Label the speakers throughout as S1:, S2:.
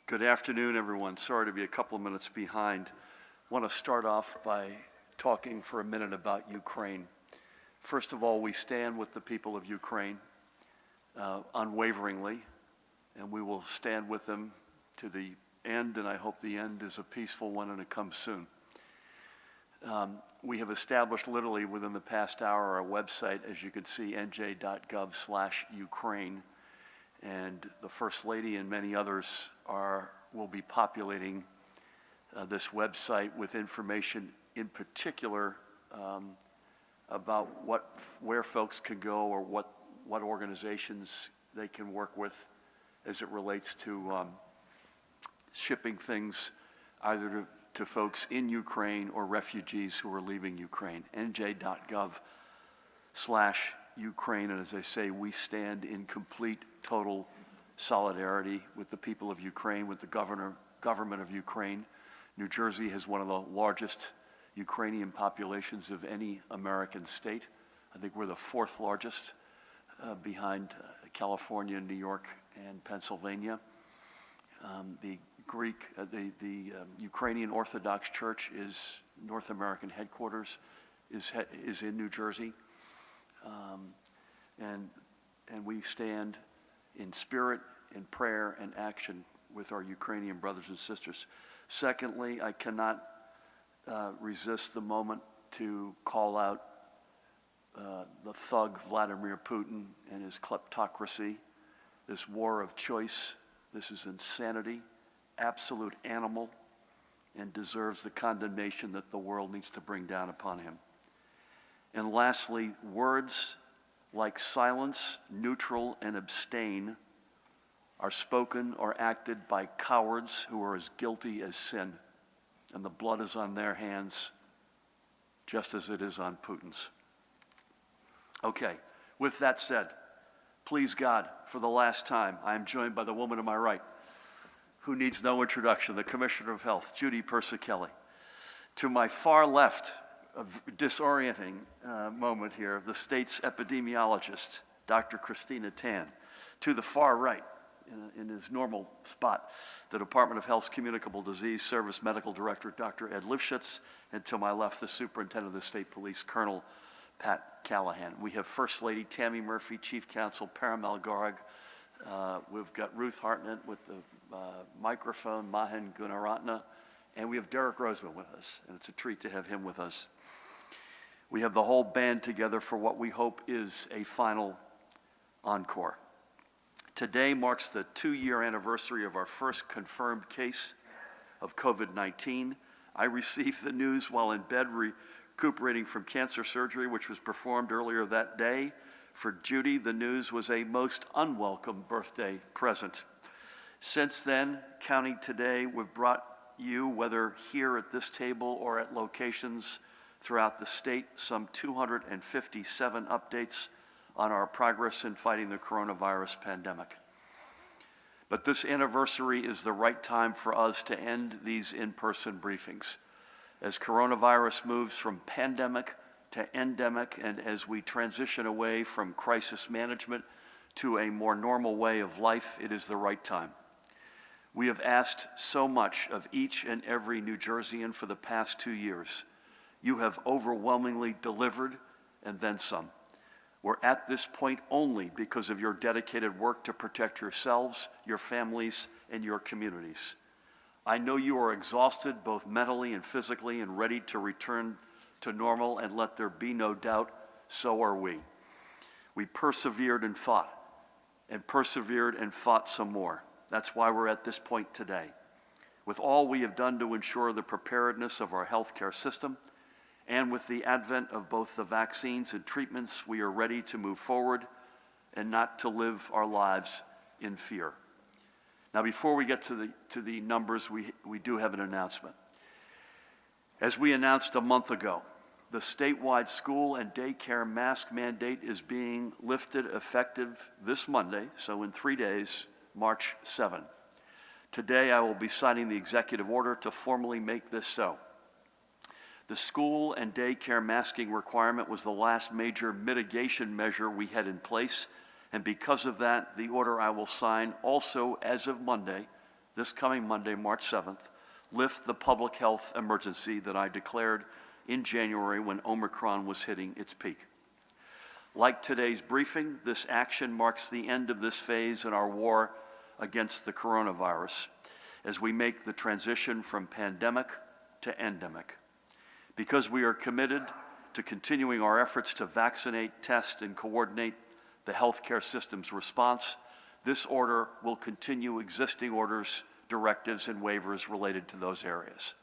S1: Good afternoon, everyone. Sorry to be a couple of minutes behind. I want to start off by talking for a minute about Ukraine. First of all, we stand with the people of Ukraine unwaveringly, and we will stand with them to the end, and I hope the end is a peaceful one and it comes soon. We have established literally within the past hour our website, as you can see, nj.gov/Ukraine. And the First Lady and many others will be populating this website with information in particular about where folks can go or what organizations they can work with as it relates to shipping things either to folks in Ukraine or refugees who are leaving Ukraine. nj.gov/Ukraine, and as I say, we stand in complete, total solidarity with the people of Ukraine, with the government of Ukraine. New Jersey has one of the largest Ukrainian populations of any American state. I think we're the fourth largest behind California, New York, and Pennsylvania. The Ukrainian Orthodox Church is North American headquarters, is in New Jersey. And we stand in spirit, in prayer, and action with our Ukrainian brothers and sisters. Secondly, I cannot resist the moment to call out the thug Vladimir Putin and his kleptocracy, this war of choice. This is insanity, absolute animal, and deserves the condemnation that the world needs to bring down upon him. And lastly, words like silence, neutral, and abstain are spoken or acted by cowards who are as guilty as sin, and the blood is on their hands just as it is on Putin's. Okay, with that said, please God, for the last time, I am joined by the woman to my right, who needs no introduction, the Commissioner of Health, Judy Persichilli. To my far left, a disorienting moment here, the state's epidemiologist, Dr. Christina Tan. To the far right, in his normal spot, the Department of Health's Communicable Disease Service Medical Director, Dr. Ed Lifshitz, and to my left, the Superintendent of the State Police, Colonel Pat Callahan. We have First Lady Tammy Murphy, Chief Counsel Paramel Garg. We've got Ruth Hartnett with the microphone, Mahan Gunaratna, and we have Derek Roseman with us, and it's a treat to have him with us. We have the whole band together for what we hope is a final encore. Today marks the 2-year anniversary of our first confirmed case of COVID-19. I received the news while in bed recuperating from cancer surgery, which was performed earlier that day. For Judy, the news was a most unwelcome birthday present. Since then, counting today, we've brought you, whether here at this table or at locations throughout the state, some 257 updates on our progress in fighting the coronavirus pandemic. But this anniversary is the right time for us to end these in-person briefings. As coronavirus moves from pandemic to endemic, and as we transition away from crisis management to a more normal way of life, it is the right time. We have asked so much of each and every New Jerseyan for the past 2 years. You have overwhelmingly delivered, and then some. We're at this point only because of your dedicated work to protect yourselves, your families, and your communities. I know you are exhausted both mentally and physically and ready to return to normal, and let there be no doubt, so are we. We persevered and fought some more. That's why we're at this point today. With all we have done to ensure the preparedness of our healthcare system, and with the advent of both the vaccines and treatments, we are ready to move forward and not to live our lives in fear. Now, before we get to the numbers, we do have an announcement. As we announced a month ago, the statewide school and daycare mask mandate is being lifted effective this Monday, so in 3 days, March 7. Today, I will be signing the executive order to formally make this so. The school and daycare masking requirement was the last major mitigation measure we had in place, and because of that, the order I will sign also as of Monday, this coming Monday, March 7th, lift the public health emergency that I declared in January when Omicron was hitting its peak. Like today's briefing, this action marks the end of this phase in our war against the coronavirus as we make the transition from pandemic to endemic. Because we are committed to continuing our efforts to vaccinate, test, and coordinate the healthcare system's response, this order will continue existing orders, directives, and waivers related to those areas.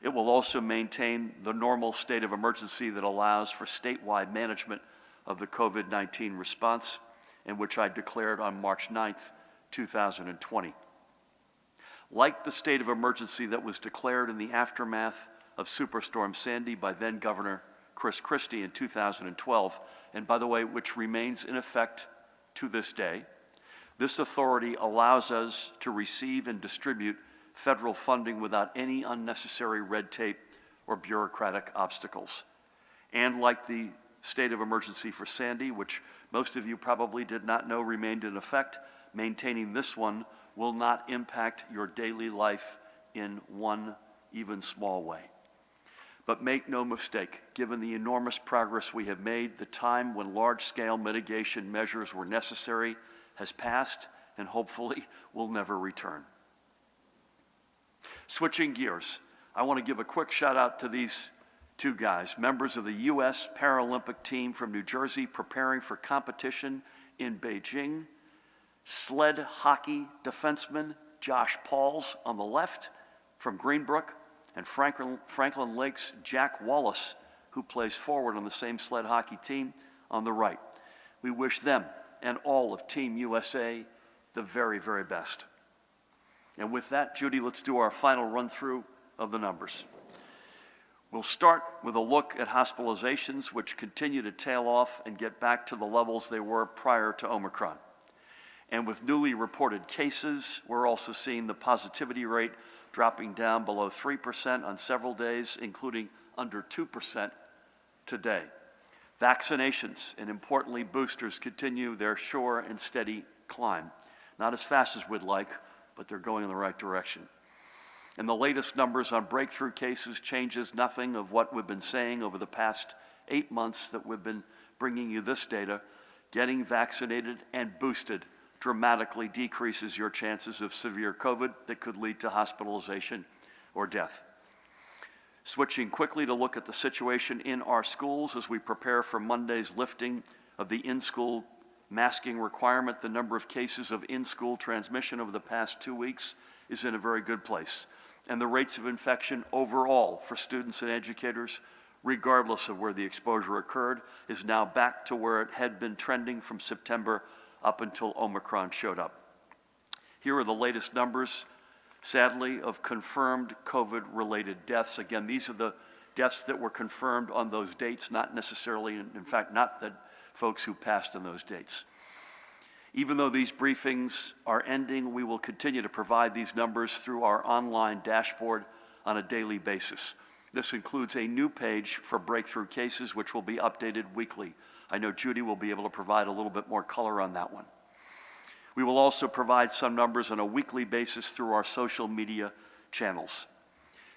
S1: It will also maintain the normal state of emergency that allows for statewide management of the COVID-19 response, and which I declared on March 9th, 2020. Like the state of emergency that was declared in the aftermath of Superstorm Sandy by then Governor Chris Christie in 2012, and by the way, which remains in effect to this day, this authority allows us to receive and distribute federal funding without any unnecessary red tape or bureaucratic obstacles. And like the state of emergency for Sandy, which most of you probably did not know remained in effect, maintaining this one will not impact your daily life in one even small way. But make no mistake, given the enormous progress we have made, the time when large-scale mitigation measures were necessary has passed and hopefully will never return. Switching gears, I want to give a quick shout out to these two guys, members of the U.S. Paralympic team from New Jersey preparing for competition in Beijing. Sled hockey defenseman Josh Pauls on the left from Greenbrook, and Franklin Lake's Jack Wallace, who plays forward on the same sled hockey team, on the right. We wish them and all of Team USA the very, very best. And with that, Judy, let's do our final run-through of the numbers. We'll start with a look at hospitalizations, which continue to tail off and get back to the levels they were prior to Omicron. And with newly reported cases, we're also seeing the positivity rate dropping down below 3% on several days, including under 2% today. Vaccinations, and importantly boosters, continue their sure and steady climb. Not as fast as we'd like, but they're going in the right direction. And the latest numbers on breakthrough cases changes nothing of what we've been saying over the past 8 months that we've been bringing you this data. Getting vaccinated and boosted dramatically decreases your chances of severe COVID that could lead to hospitalization or death. Switching quickly to look at the situation in our schools as we prepare for Monday's lifting of the in-school masking requirement, the number of cases of in-school transmission over the past 2 weeks is in a very good place. And the rates of infection overall for students and educators, regardless of where the exposure occurred, is now back to where it had been trending from September up until Omicron showed up. Here are the latest numbers, sadly, of confirmed COVID-related deaths. Again, these are the deaths that were confirmed on those dates, not necessarily, in fact, not the folks who passed on those dates. Even though these briefings are ending, we will continue to provide these numbers through our online dashboard on a daily basis. This includes a new page for breakthrough cases, which will be updated weekly. I know Judy will be able to provide a little bit more color on that one. We will also provide some numbers on a weekly basis through our social media channels.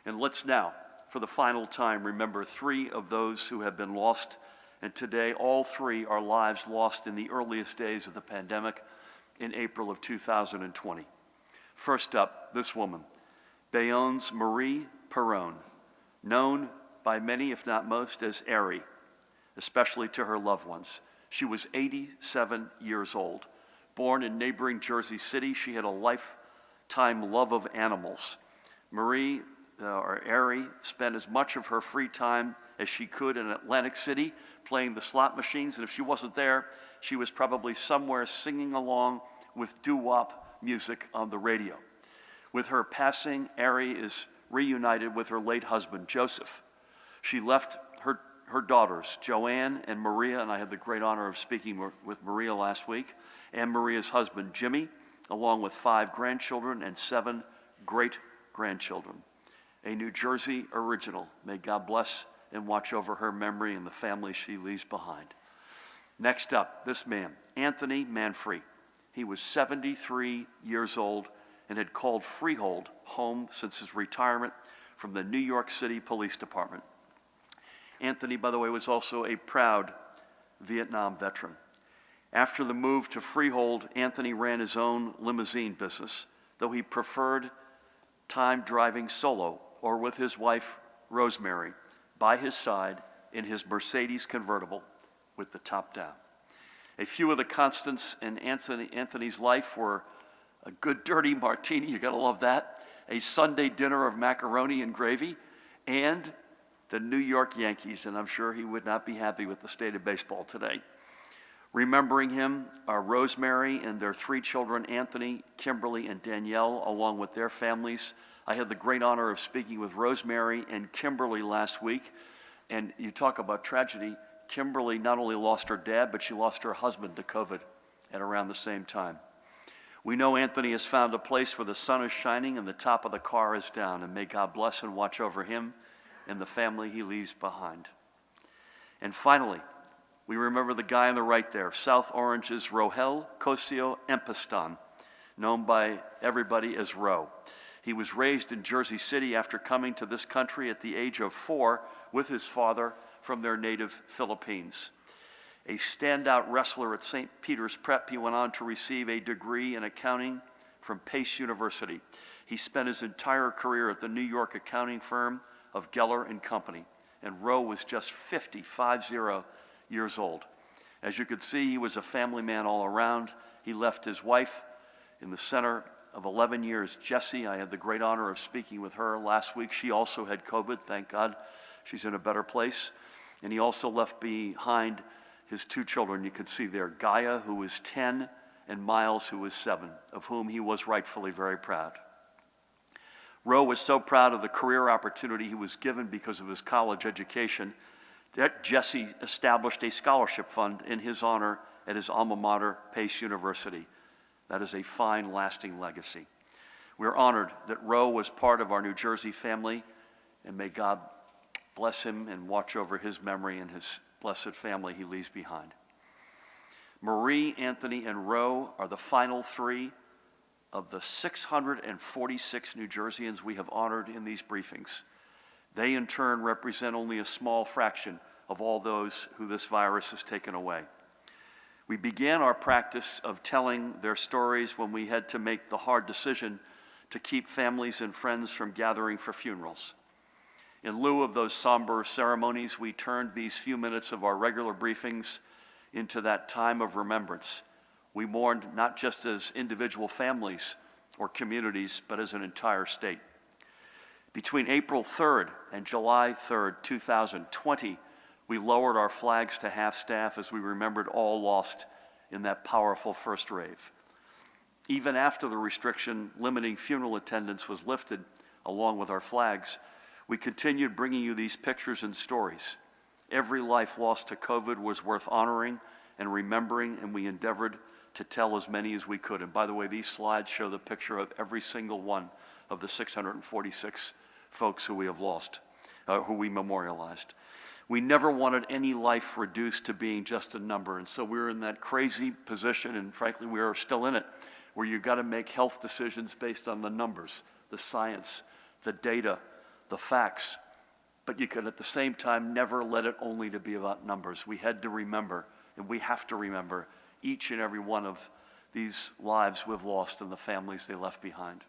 S1: And let's now, for the final time, remember 3 of those who have been lost, and today all 3 are lives lost in the earliest days of the pandemic in April of 2020. First up, this woman, Bayonne's Marie Perrone, known by many, if not most, as Ari, especially to her loved ones. She was 87 years old. Born in neighboring Jersey City, she had a lifetime love of animals. Marie, or Ari, spent as much of her free time as she could in Atlantic City playing the slot machines, and if she wasn't there, she was probably somewhere singing along with doo-wop music on the radio. With her passing, Ari is reunited with her late husband, Joseph. She left her daughters, Joanne and Maria, and I had the great honor of speaking with Maria last week, and Maria's husband, Jimmy, along with 5 grandchildren and 7 great-grandchildren. A New Jersey original. May God bless and watch over her memory and the family she leaves behind. Next up, this man, Anthony Manfred. He was 73 years old and had called Freehold home since his retirement from the New York City Police Department. Anthony, by the way, was also a proud Vietnam veteran. After the move to Freehold, Anthony ran his own limousine business, though he preferred time driving solo or with his wife, Rosemary, by his side in his Mercedes convertible with the top down. A few of the constants in Anthony's life were a good dirty martini, you gotta love that, a Sunday dinner of macaroni and gravy, and the New York Yankees, and I'm sure he would not be happy with the state of baseball today. Remembering him are Rosemary and their 3 children, Anthony, Kimberly, and Danielle, along with their families. I had the great honor of speaking with Rosemary and Kimberly last week, and you talk about tragedy. Kimberly not only lost her dad, but she lost her husband to COVID at around the same time. We know Anthony has found a place where the sun is shining and the top of the car is down, and may God bless and watch over him and the family he leaves behind. And finally, we remember the guy on the right there, South Orange's Rohel Cosio Empiston, known by everybody as Ro. He was raised in Jersey City after coming to this country at the age of 4 with his father from their native Philippines. A standout wrestler at St. Peter's Prep, he went on to receive a degree in accounting from Pace University. He spent his entire career at the New York accounting firm of Geller and Company, and Ro was just 50 years old. As you could see, he was a family man all around. He left his wife in the center of 11 years, Jessie. I had the great honor of speaking with her last week. She also had COVID, thank God. She's in a better place. And he also left behind his 2 children, you could see there, Gaia, who was 10, and Miles, who was 7, of whom he was rightfully very proud. Ro was so proud of the career opportunity he was given because of his college education that Jessie established a scholarship fund in his honor at his alma mater, Pace University. That is a fine, lasting legacy. We're honored that Ro was part of our New Jersey family, and may God bless him and watch over his memory and his blessed family he leaves behind. Marie, Anthony, and Ro are the final 3 of the 646 New Jerseyans we have honored in these briefings. They in turn represent only a small fraction of all those who this virus has taken away. We began our practice of telling their stories when we had to make the hard decision to keep families and friends from gathering for funerals. In lieu of those somber ceremonies, we turned these few minutes of our regular briefings into that time of remembrance. We mourned not just as individual families or communities, but as an entire state. Between April 3rd and July 3rd, 2020, we lowered our flags to half-staff as we remembered all lost in that powerful first rave. Even after the restriction limiting funeral attendance was lifted, along with our flags, we continued bringing you these pictures and stories. Every life lost to COVID was worth honoring and remembering, and we endeavored to tell as many as we could. And by the way, these slides show the picture of every single one of the 646 folks who we have lost, who we memorialized. We never wanted any life reduced to being just a number, and so we were in that crazy position, and frankly, we are still in it, where you've got to make health decisions based on the numbers, the science, the data, the facts, but you could at the same time never let it only to be about numbers. We had to remember, and we have to remember, each and every one of these lives we've lost and the families they left behind.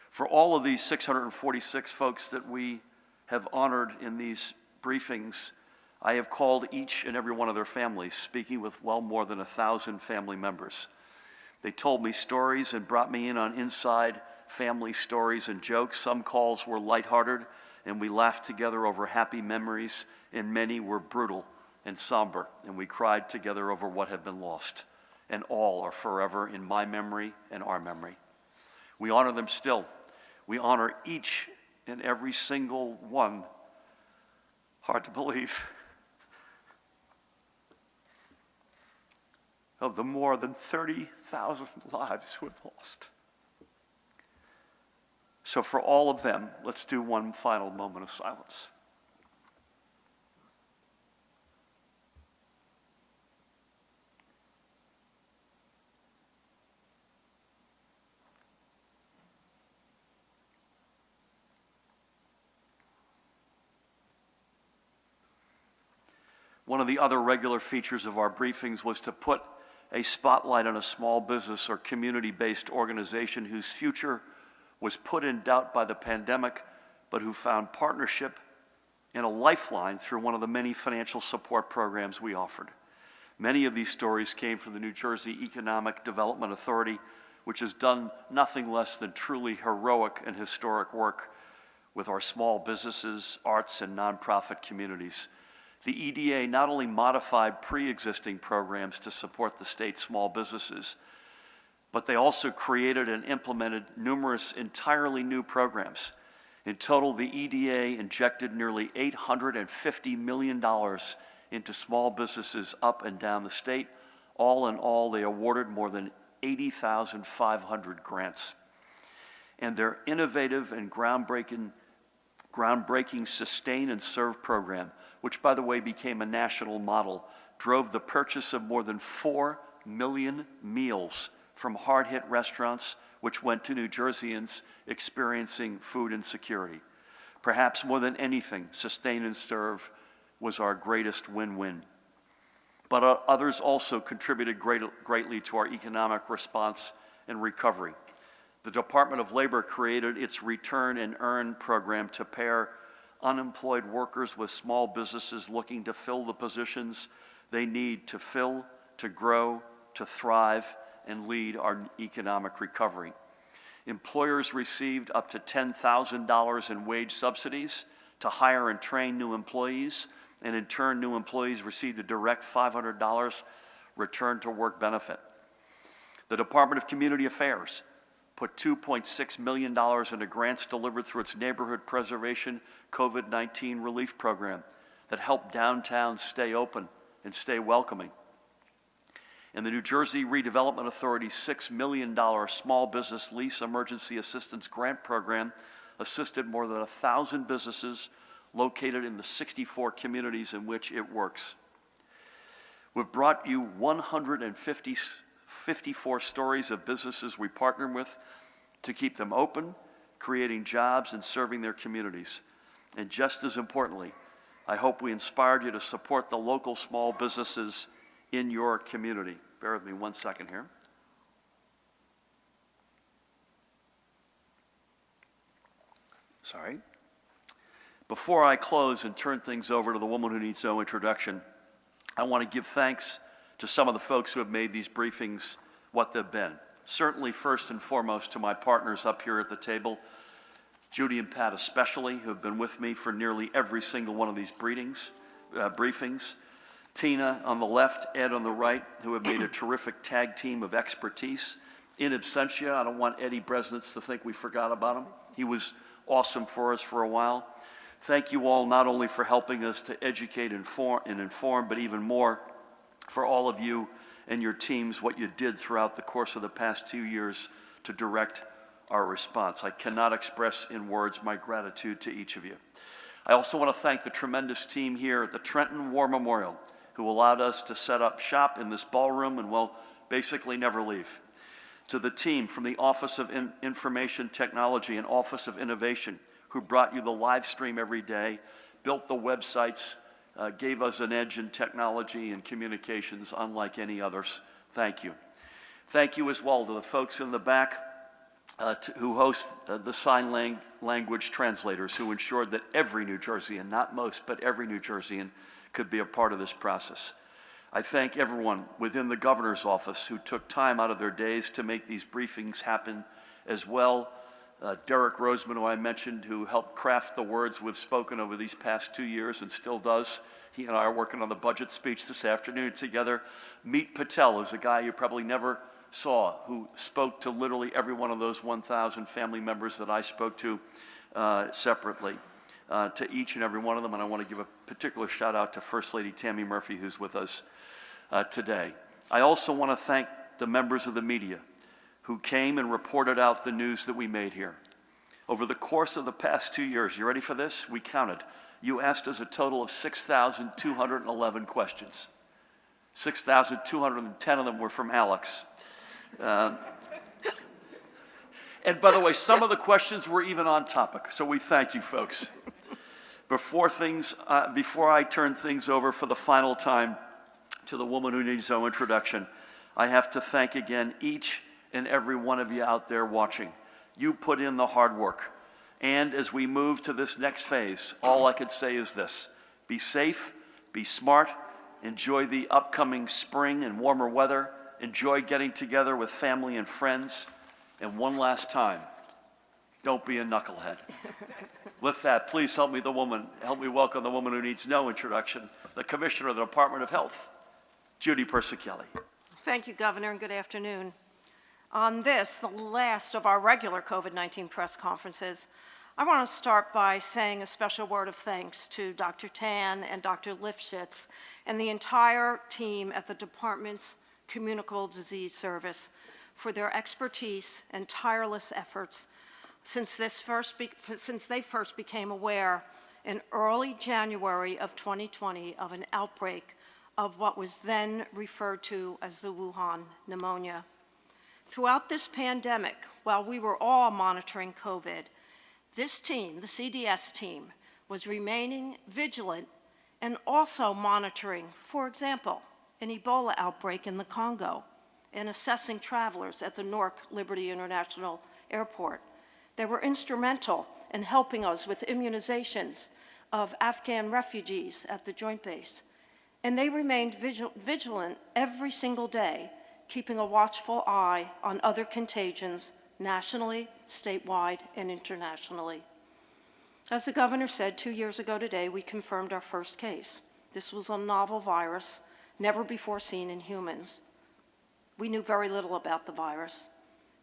S1: For all of these 646 folks that we have honored in these briefings, I have called each and every one of their families, speaking with well more than 1,000 family members. They told me stories and brought me in on inside family stories and jokes. Some calls were lighthearted, and we laughed together over happy memories, and many were brutal and somber, and we cried together over what had been lost. And all are forever in my memory and our memory. We honor them still. We honor each and every single one. Hard to believe. Of the more than 30,000 lives we've lost. So for all of them, let's do one final moment of silence. One of the other regular features of our briefings was to put a spotlight on a small business or community-based organization whose future was put in doubt by the pandemic, but who found partnership and a lifeline through one of the many financial support programs we offered. Many of these stories came from the New Jersey Economic Development Authority, which has done nothing less than truly heroic and historic work with our small businesses, arts, and nonprofit communities. The EDA not only modified pre-existing programs to support the state's small businesses, but they also created and implemented numerous entirely new programs. In total, the EDA injected nearly $850 million into small businesses up and down the state. All in all, they awarded more than 80,500 grants. And their innovative and groundbreaking Sustain and Serve program, which by the way became a national model, drove the purchase of more than 4 million meals from hard-hit restaurants, which went to New Jerseyans experiencing food insecurity. Perhaps more than anything, Sustain and Serve was our greatest win-win. But others also contributed greatly to our economic response and recovery. The Department of Labor created its Return and Earn program to pair unemployed workers with small businesses looking to fill the positions they need to fill, to grow, to thrive, and lead our economic recovery. Employers received up to $10,000 in wage subsidies to hire and train new employees, and in turn, new employees received a direct $500 return to work benefit. The Department of Community Affairs put $2.6 million into grants delivered through its Neighborhood Preservation COVID-19 relief program that helped downtowns stay open and stay welcoming. And the New Jersey Redevelopment Authority's $6 million Small Business Lease Emergency Assistance Grant Program assisted more than 1,000 businesses located in the 64 communities in which it works. We've brought you 154 stories of businesses we partner with to keep them open, creating jobs and serving their communities. And just as importantly, I hope we inspired you to support the local small businesses in your community. Bear with me 1 second here. Sorry. Before I close and turn things over to the woman who needs no introduction, I want to give thanks to some of the folks who have made these briefings what they've been. Certainly, first and foremost, to my partners up here at the table, Judy and Pat especially, who have been with me for nearly every single one of these briefings. Tina on the left, Ed on the right, who have made a terrific tag team of expertise. In absentia, I don't want Eddie Bresnitz to think we forgot about him. He was awesome for us for a while. Thank you all not only for helping us to educate and inform, but even more for all of you and your teams, what you did throughout the course of the past 2 years to direct our response. I cannot express in words my gratitude to each of you. I also want to thank the tremendous team here at the Trenton War Memorial who allowed us to set up shop in this ballroom and will basically never leave. To the team from the Office of Information Technology and Office of Innovation who brought you the live stream every day, built the websites, gave us an edge in technology and communications unlike any others. Thank you. Thank you as well to the folks in the back who host the sign language translators who ensured that every New Jerseyan, not most, but every New Jerseyan could be a part of this process. I thank everyone within the governor's office who took time out of their days to make these briefings happen as well. Derek Roseman, who I mentioned, who helped craft the words we've spoken over these past 2 years and still does. He and I are working on the budget speech this afternoon together. Meet Patel, who's a guy you probably never saw, who spoke to literally every one of those 1,000 family members that I spoke to separately, to each and every one of them. And I want to give a particular shout out to First Lady Tammy Murphy, who's with us today. I also want to thank the members of the media who came and reported out the news that we made here. Over the course of the past 2 years, you ready for this? We counted. You asked us a total of 6,211 questions. 6,210 of them were from Alex. And by the way, some of the questions were even on topic, so we thank you folks. Before I turn things over for the final time to the woman who needs no introduction, I have to thank again each and every one of you out there watching. You put in the hard work. And as we move to this next phase, all I could say is this: be safe, be smart, enjoy the upcoming spring and warmer weather, enjoy getting together with family and friends, and one last time, don't be a knucklehead. With that, please help me welcome the woman who needs no introduction, the Commissioner of the Department of Health, Judy Persichilli.
S2: Thank you, Governor, and good afternoon. On this, the last of our regular COVID-19 press conferences, I want to start by saying a special word of thanks to Dr. Tan and Dr. Lifshitz and the entire team at the Department's Communicable Disease Service for their expertise and tireless efforts since they first became aware in early January of 2020 of an outbreak of what was then referred to as the Wuhan pneumonia. Throughout this pandemic, while we were all monitoring COVID, this team, the CDS team, was remaining vigilant and also monitoring, for example, an Ebola outbreak in the Congo and assessing travelers at the Newark Liberty International Airport. They were instrumental in helping us with immunizations of Afghan refugees at the Joint Base. And they remained vigilant every single day, keeping a watchful eye on other contagions nationally, statewide, and internationally. As the governor said 2 years ago today, we confirmed our first case. This was a novel virus, never before seen in humans. We knew very little about the virus.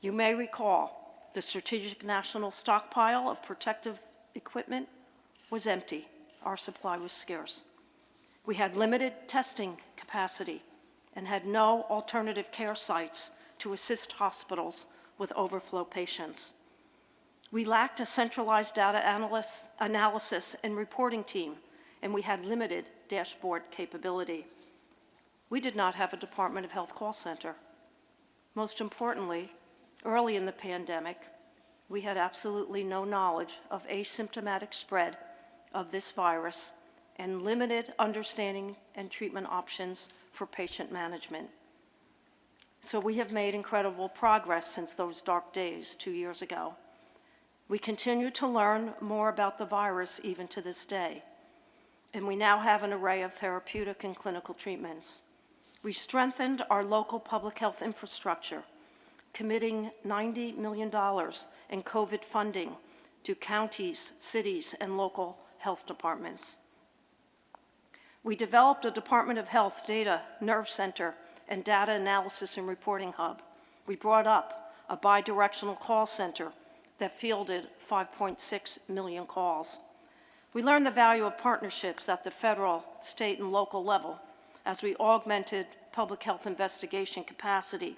S2: You may recall the Strategic National Stockpile of protective equipment was empty. Our supply was scarce. We had limited testing capacity and had no alternative care sites to assist hospitals with overflow patients. We lacked a centralized data analysis and reporting team, and we had limited dashboard capability. We did not have a Department of Health call center. Most importantly, early in the pandemic, we had absolutely no knowledge of asymptomatic spread of this virus and limited understanding and treatment options for patient management. So we have made incredible progress since those dark days 2 years ago. We continue to learn more about the virus even to this day, and we now have an array of therapeutic and clinical treatments. We strengthened our local public health infrastructure, committing $90 million in COVID funding to counties, cities, and local health departments. We developed a Department of Health data nerve center and data analysis and reporting hub. We brought up a bidirectional call center that fielded 5.6 million calls. We learned the value of partnerships at the federal, state, and local level as we augmented public health investigation capacity.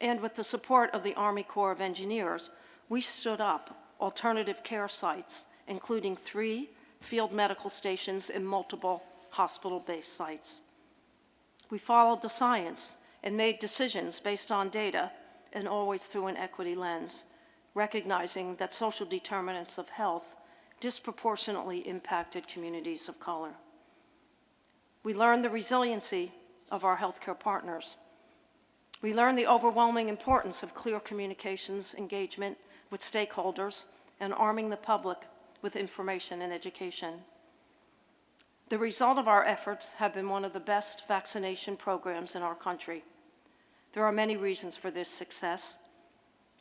S2: And with the support of the Army Corps of Engineers, we stood up alternative care sites, including 3 field medical stations and multiple hospital-based sites. We followed the science and made decisions based on data and always through an equity lens, recognizing that social determinants of health disproportionately impacted communities of color. We learned the resiliency of our healthcare partners. We learned the overwhelming importance of clear communications, engagement with stakeholders, and arming the public with information and education. The result of our efforts have been one of the best vaccination programs in our country. There are many reasons for this success.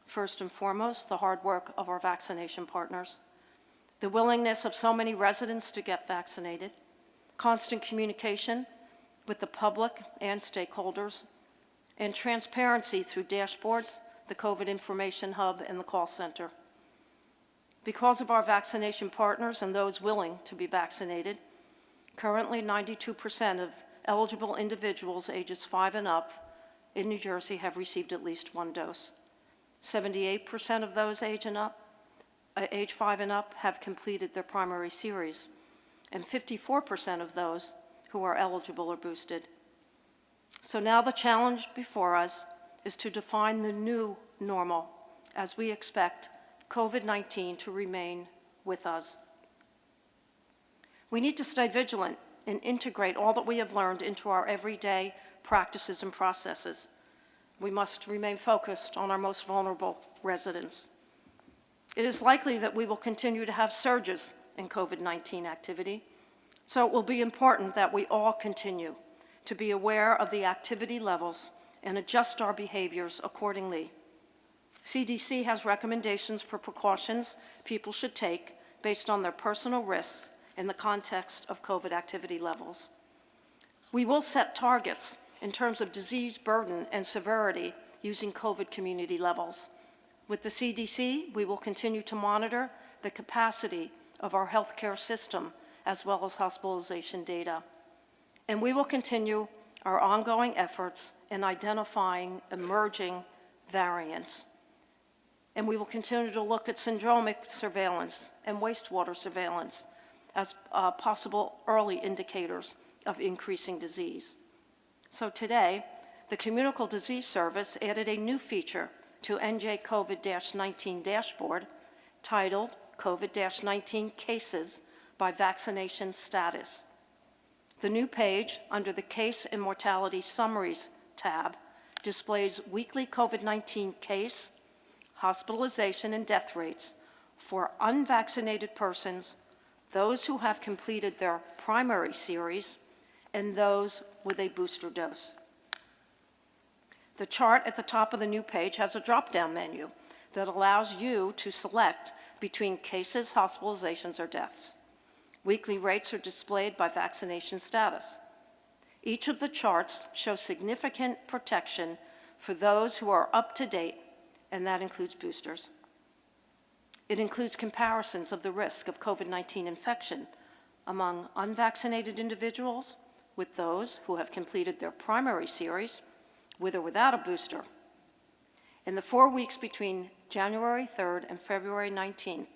S2: First and foremost, the hard work of our vaccination partners, the willingness of so many residents to get vaccinated, constant communication with the public and stakeholders, and transparency through dashboards, the COVID Information Hub, and the call center. Because of our vaccination partners and those willing to be vaccinated, currently 92% of eligible individuals ages 5 and up in New Jersey have received at least 1 dose. 78% of those age 5 and up have completed their primary series, and 54% of those who are eligible are boosted. So now the challenge before us is to define the new normal as we expect COVID-19 to remain with us. We need to stay vigilant and integrate all that we have learned into our everyday practices and processes. We must remain focused on our most vulnerable residents. It is likely that we will continue to have surges in COVID-19 activity, so it will be important that we all continue to be aware of the activity levels and adjust our behaviors accordingly. CDC has recommendations for precautions people should take based on their personal risks in the context of COVID activity levels. We will set targets in terms of disease burden and severity using COVID community levels. With the CDC, we will continue to monitor the capacity of our healthcare system as well as hospitalization data. And we will continue our ongoing efforts in identifying emerging variants. And we will continue to look at syndromic surveillance and wastewater surveillance as possible early indicators of increasing disease. So today, the Communicable Disease Service added a new feature to NJ COVID-19 dashboard titled COVID-19 Cases by Vaccination Status. The new page under the Case and Mortality Summaries tab displays weekly COVID-19 case, hospitalization, and death rates for unvaccinated persons, those who have completed their primary series, and those with a booster dose. The chart at the top of the new page has a drop-down menu that allows you to select between cases, hospitalizations, or deaths. Weekly rates are displayed by vaccination status. Each of the charts shows significant protection for those who are up to date, and that includes boosters. It includes comparisons of the risk of COVID-19 infection among unvaccinated individuals with those who have completed their primary series, with or without a booster. In the 4 weeks between January 3rd and February 19th,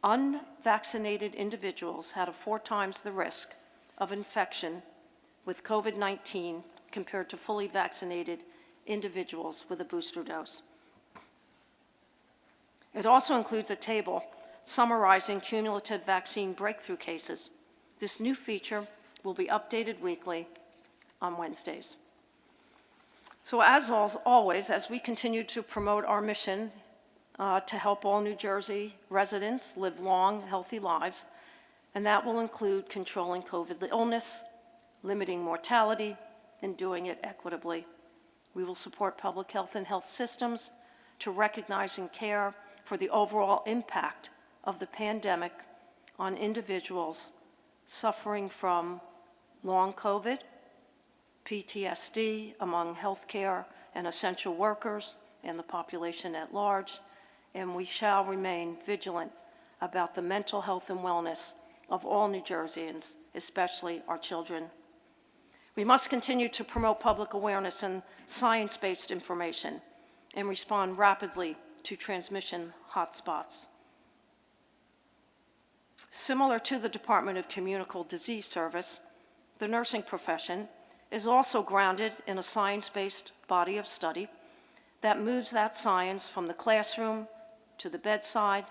S2: unvaccinated individuals had 4 times the risk of infection with COVID-19 compared to fully vaccinated individuals with a booster dose. It also includes a table summarizing cumulative vaccine breakthrough cases. This new feature will be updated weekly on Wednesdays. So as always, as we continue to promote our mission to help all New Jersey residents live long, healthy lives, and that will include controlling COVID illness, limiting mortality, and doing it equitably. We will support public health and health systems to recognize and care for the overall impact of the pandemic on individuals suffering from long COVID, PTSD among healthcare and essential workers and the population at large, and we shall remain vigilant about the mental health and wellness of all New Jerseyans, especially our children. We must continue to promote public awareness and science-based information and respond rapidly to transmission hotspots. Similar to the Department of Communicable Disease Service, the nursing profession is also grounded in a science-based body of study that moves that science from the classroom to the bedside,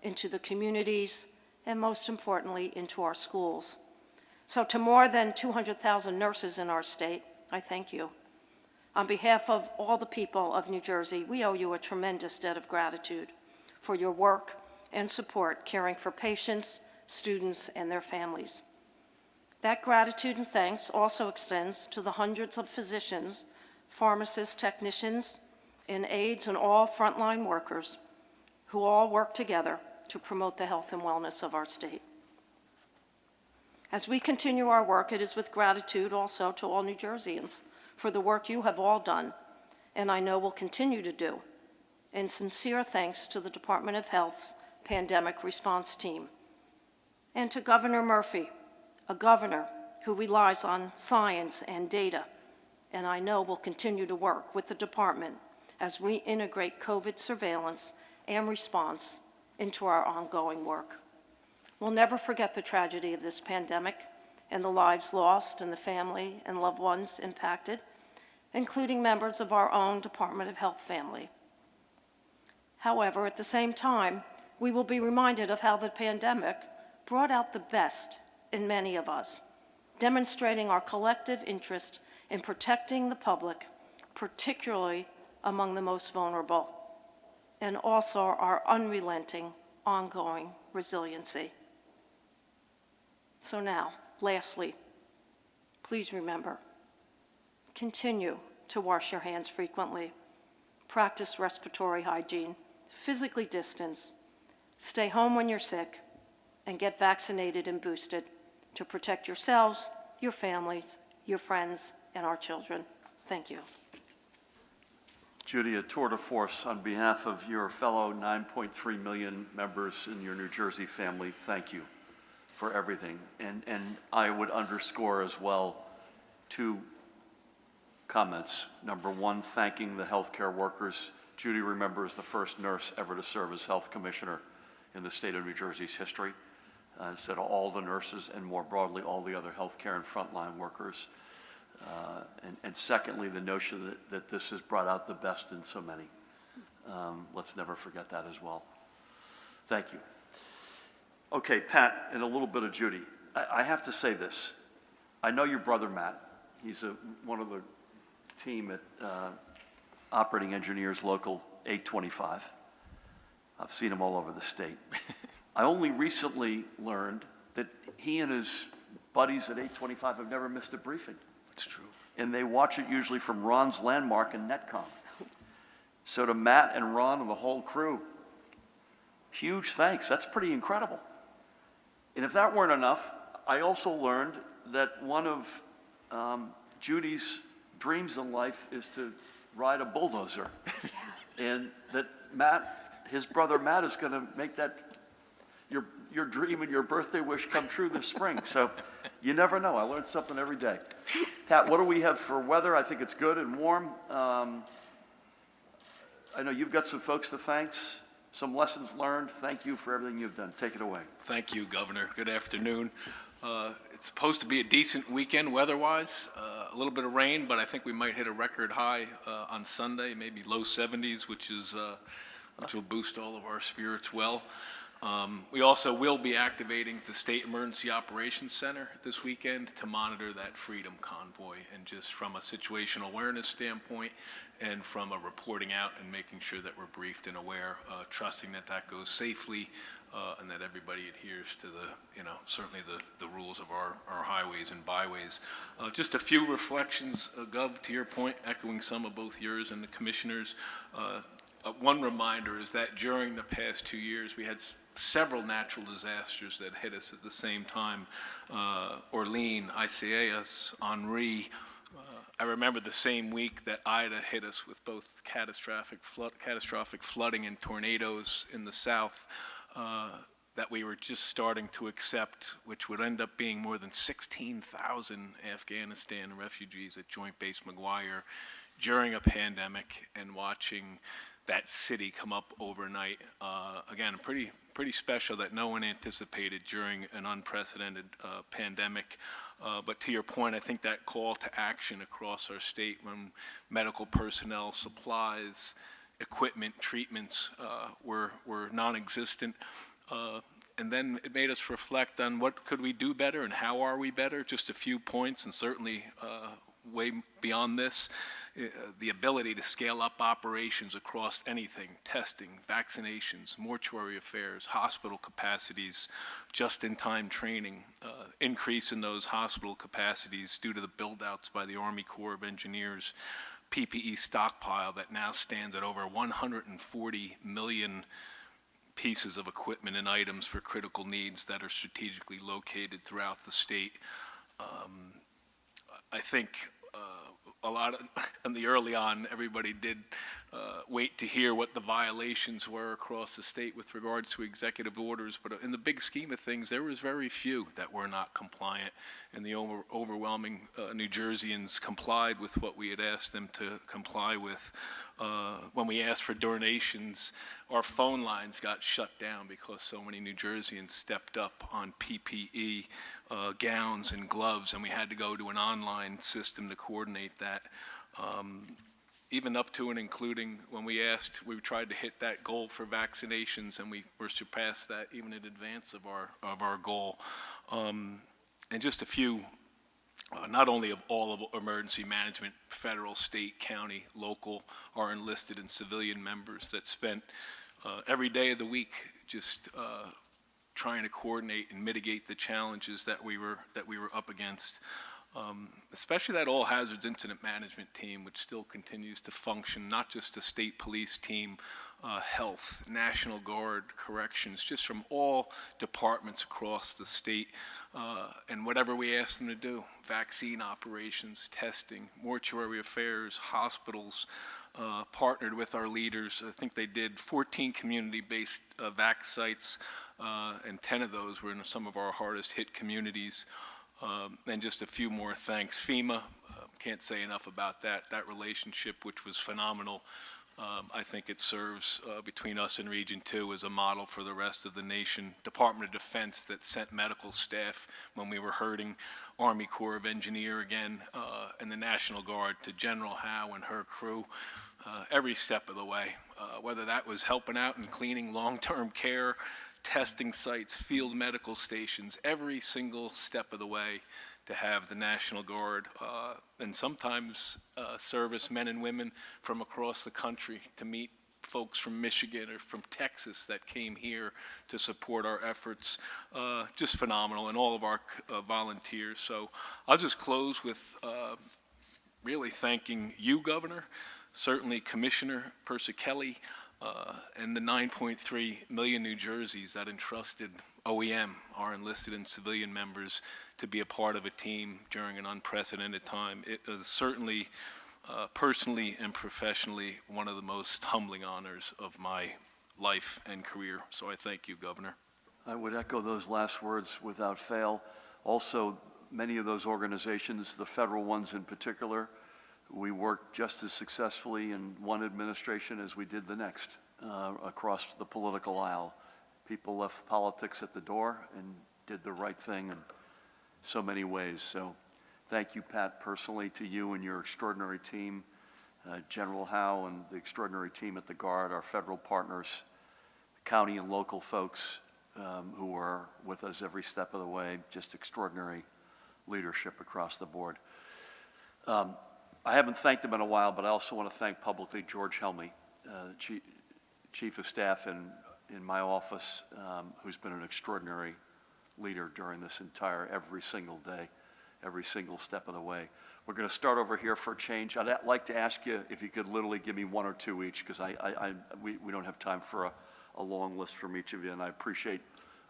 S2: into the communities, and most importantly, into our schools. So to more than 200,000 nurses in our state, I thank you. On behalf of all the people of New Jersey, we owe you a tremendous debt of gratitude for your work and support caring for patients, students, and their families. That gratitude and thanks also extends to the hundreds of physicians, pharmacists, technicians, and aides, and all frontline workers who all work together to promote the health and wellness of our state. As we continue our work, it is with gratitude also to all New Jerseyans for the work you have all done, and I know will continue to do, and sincere thanks to the Department of Health's pandemic response team, and to Governor Murphy, a governor who relies on science and data, and I know will continue to work with the department as we integrate COVID surveillance and response into our ongoing work. We'll never forget the tragedy of this pandemic and the lives lost and the family and loved ones impacted, including members of our own Department of Health family. However, at the same time, we will be reminded of how the pandemic brought out the best in many of us, demonstrating our collective interest in protecting the public, particularly among the most vulnerable, and also our unrelenting, ongoing resiliency. So now, lastly, please remember, continue to wash your hands frequently, practice respiratory hygiene, physically distance, stay home when you're sick, and get vaccinated and boosted to protect yourselves, your families, your friends, and our children. Thank you.
S1: Judy, a tour de force on behalf of your fellow 9.3 million members in your New Jersey family. Thank you for everything. And I would underscore as well 2 comments. Number 1, thanking the healthcare workers. Judy, remember, is the first nurse ever to serve as health commissioner in the state of New Jersey's history. Instead of all the nurses and more broadly all the other healthcare and frontline workers. And secondly, the notion that this has brought out the best in so many. Let's never forget that as well. Thank you. Okay, Pat, and a little bit of Judy. I have to say this. I know your brother, Matt. He's one of the team at Operating Engineers Local 825. I've seen him all over the state. I only recently learned that he and his buddies at 825 have never missed a briefing.
S3: That's true.
S1: And they watch it usually from Ron's Landmark and Netcom. So to Matt and Ron and the whole crew, huge thanks. That's pretty incredible. And if that weren't enough, I also learned that one of Judy's dreams in life is to ride a bulldozer. And that Matt, his brother Matt, is going to make that your dream and your birthday wish come true this spring. So you never know. I learn something every day. Pat, what do we have for weather? I think it's good and warm. I know you've got some folks to thank, some lessons learned. Thank you for everything you've done. Take it away.
S3: Thank you, Governor. Good afternoon. It's supposed to be a decent weekend weather-wise. A little bit of rain, but I think we might hit a record high on Sunday, maybe low 70s, which will boost all of our spirits well. We also will be activating the State Emergency Operations Center this weekend to monitor that Freedom Convoy, and just from a situational awareness standpoint and from a reporting out and making sure that we're briefed and aware, trusting that that goes safely and that everybody adheres to certainly the rules of our highways and byways. Just a few reflections, Gov, to your point, echoing some of both yours and the commissioners. One reminder is that during the past 2 years, we had several natural disasters that hit us at the same time. Orlean, Isaias, Henri. I remember the same week that Ida hit us with both catastrophic flooding and tornadoes in the south that we were just starting to accept, which would end up being more than 16,000 Afghanistan refugees at Joint Base McGuire during a pandemic, and watching that city come up overnight. Again, pretty special that no one anticipated during an unprecedented pandemic. But to your point, I think that call to action across our state when medical personnel, supplies, equipment, treatments were non-existent. And then it made us reflect on what could we do better and how are we better. Just a few points, and certainly way beyond this, the ability to scale up operations across anything: testing, vaccinations, mortuary affairs, hospital capacities, just-in-time training, increase in those hospital capacities due to the build-outs by the Army Corps of Engineers, PPE stockpile that now stands at over 140 million pieces of equipment and items for critical needs that are strategically located throughout the state. I think a lot in the early on, everybody did wait to hear what the violations were across the state with regards to executive orders, but in the big scheme of things, there was very few that were not compliant, and the overwhelming New Jerseyans complied with what we had asked them to comply with. When we asked for donations, our phone lines got shut down because so many New Jerseyans stepped up on PPE, gowns and gloves, and we had to go to an online system to coordinate that. Even up to and including when we asked, we tried to hit that goal for vaccinations, and we were surpassed that even in advance of our goal. And just a few, not only of all of emergency management, federal, state, county, local, our enlisted and civilian members that spent every day of the week just trying to coordinate and mitigate the challenges that we were up against. Especially that all hazards incident management team, which still continues to function, not just the state police team, health, National Guard, corrections, just from all departments across the state, and whatever we asked them to do, vaccine operations, testing, mortuary affairs, hospitals, partnered with our leaders. I think they did 14 community-based vac sites, and 10 of those were in some of our hardest hit communities. And just a few more thanks. FEMA, can't say enough about that relationship, which was phenomenal. I think it serves between us and Region 2 as a model for the rest of the nation. Department of Defense that sent medical staff when we were hurting, Army Corps of Engineer again, and the National Guard to General Howe and her crew every step of the way, whether that was helping out and cleaning long-term care, testing sites, field medical stations, every single step of the way to have the National Guard and sometimes service men and women from across the country to meet folks from Michigan or from Texas that came here to support our efforts. Just phenomenal, and all of our volunteers. So I'll just close with really thanking you, Governor, certainly Commissioner Persicelli, and the 9.3 million New Jerseys that entrusted OEM, our enlisted and civilian members, to be a part of a team during an unprecedented time. It was certainly, personally and professionally, one of the most humbling honors of my life and career. So I thank you, Governor.
S1: I would echo those last words without fail. Also, many of those organizations, the federal ones in particular, we worked just as successfully in one administration as we did the next across the political aisle. People left politics at the door and did the right thing in so many ways. So thank you, Pat, personally, to you and your extraordinary team, General Howe and the extraordinary team at the Guard, our federal partners, county and local folks who are with us every step of the way, just extraordinary leadership across the board. I haven't thanked him in a while, but I also want to thank publicly George Helmy, Chief of Staff in my office, who's been an extraordinary leader during this every single day, every single step of the way. We're going to start over here for a change. I'd like to ask you if you could literally give me one or two each, because we don't have time for a long list from each of you, and I appreciate,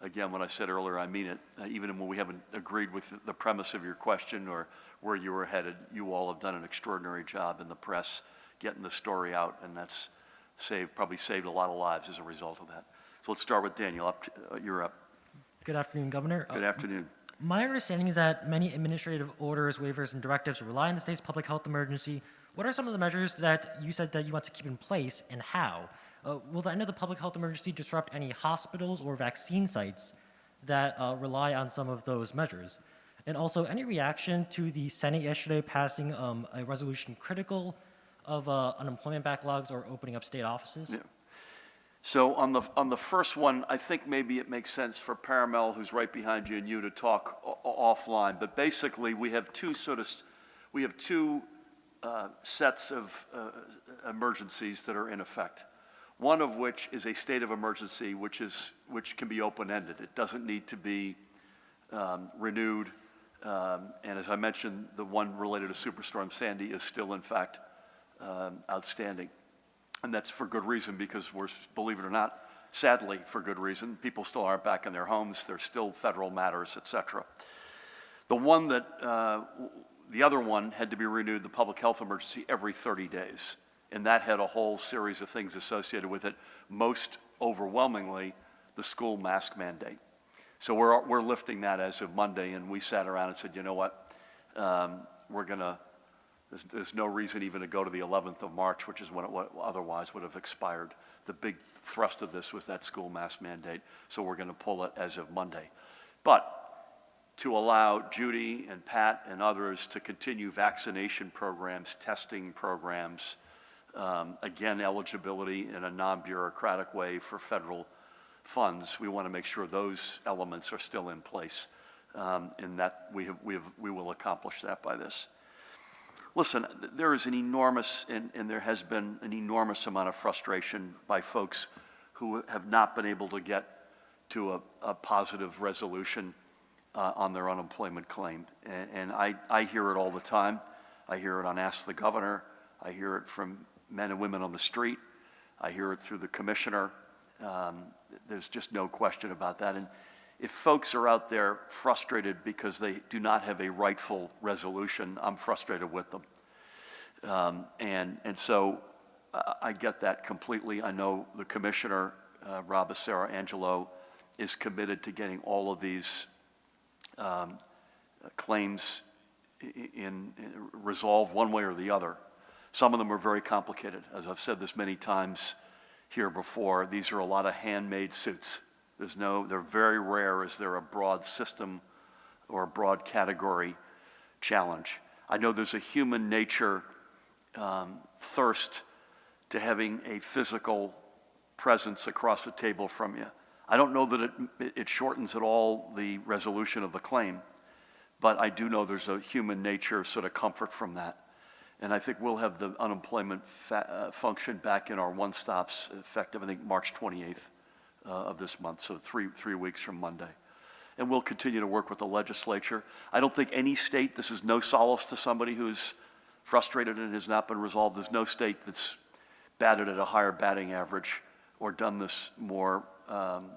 S1: again, what I said earlier, I mean it. Even when we haven't agreed with the premise of your question or where you were headed, you all have done an extraordinary job in the press getting the story out, and that's probably saved a lot of lives as a result of that. So let's start with Daniel. You're up.
S4: Good afternoon, Governor.
S1: Good afternoon.
S4: My understanding is that many administrative orders, waivers, and directives rely on the state's public health emergency. What are some of the measures that you said that you want to keep in place, and how? Will the end of the public health emergency disrupt any hospitals or vaccine sites that rely on some of those measures? And also, any reaction to the Senate yesterday passing a resolution critical of unemployment backlogs or opening up state offices?
S1: Yeah. So on the first one, I think maybe it makes sense for Paramel, who's right behind you, and you to talk offline. But basically, we have two sets of emergencies that are in effect. One of which is a state of emergency, which can be open-ended. It doesn't need to be renewed. And as I mentioned, the one related to Superstorm Sandy is still, in fact, outstanding. And that's for good reason, because believe it or not, sadly, for good reason, people still aren't back in their homes. There's still federal matters, et cetera. The other one had to be renewed, the public health emergency, every 30 days. And that had a whole series of things associated with it, most overwhelmingly the school mask mandate. So we're lifting that as of Monday, and we sat around and said, you know what, there's no reason even to go to the 11th of March, which is when it otherwise would have expired. The big thrust of this was that school mask mandate, so we're going to pull it as of Monday. But to allow Judy and Pat and others to continue vaccination programs, testing programs, again, eligibility in a non-bureaucratic way for federal funds, we want to make sure those elements are still in place. and that we will accomplish that by this. Listen, there is an enormous, and there has been an enormous amount of frustration by folks who have not been able to get to a positive resolution on their unemployment claim. And I hear it all the time. I hear it on Ask the Governor. I hear it from men and women on the street. I hear it through the commissioner. There's just no question about that. And if folks are out there frustrated because they do not have a rightful resolution, I'm frustrated with them. And so I get that completely. I know the commissioner, Rob Angelo, is committed to getting all of these claims resolved one way or the other. Some of them are very complicated. As I've said this many times here before, these are a lot of handmade suits. They're very rare is there a broad system or a broad category challenge. I know there's a human nature thirst to having a physical presence across the table from you. I don't know that it shortens at all the resolution of the claim, but I do know there's a human nature sort of comfort from that. And I think we'll have the unemployment function back in our one-stops effective, I think, March 28th of this month, so three weeks from Monday. And we'll continue to work with the legislature. I don't think any state, this is no solace to somebody who's frustrated and it has not been resolved. There's no state that's batted at a higher batting average or done this more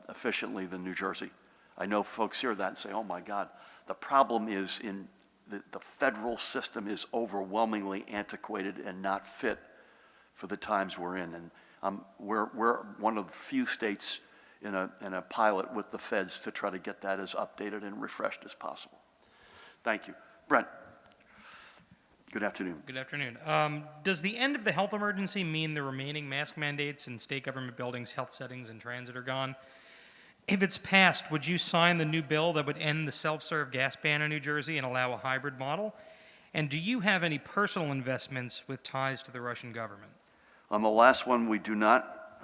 S1: efficiently than New Jersey. I know folks hear that and say, oh my God, the problem is in the federal system is overwhelmingly antiquated and not fit for the times we're in. And we're one of the few states in a pilot with the feds to try to get that as updated and refreshed as possible. Thank you. Brent. Good afternoon.
S5: Good afternoon. Does the end of the health emergency mean the remaining mask mandates in state government buildings, health settings, and transit are gone? If it's passed, would you sign the new bill that would end the self-serve gas ban in New Jersey and allow a hybrid model? And do you have any personal investments with ties to the Russian government?
S1: On the last one, we do not.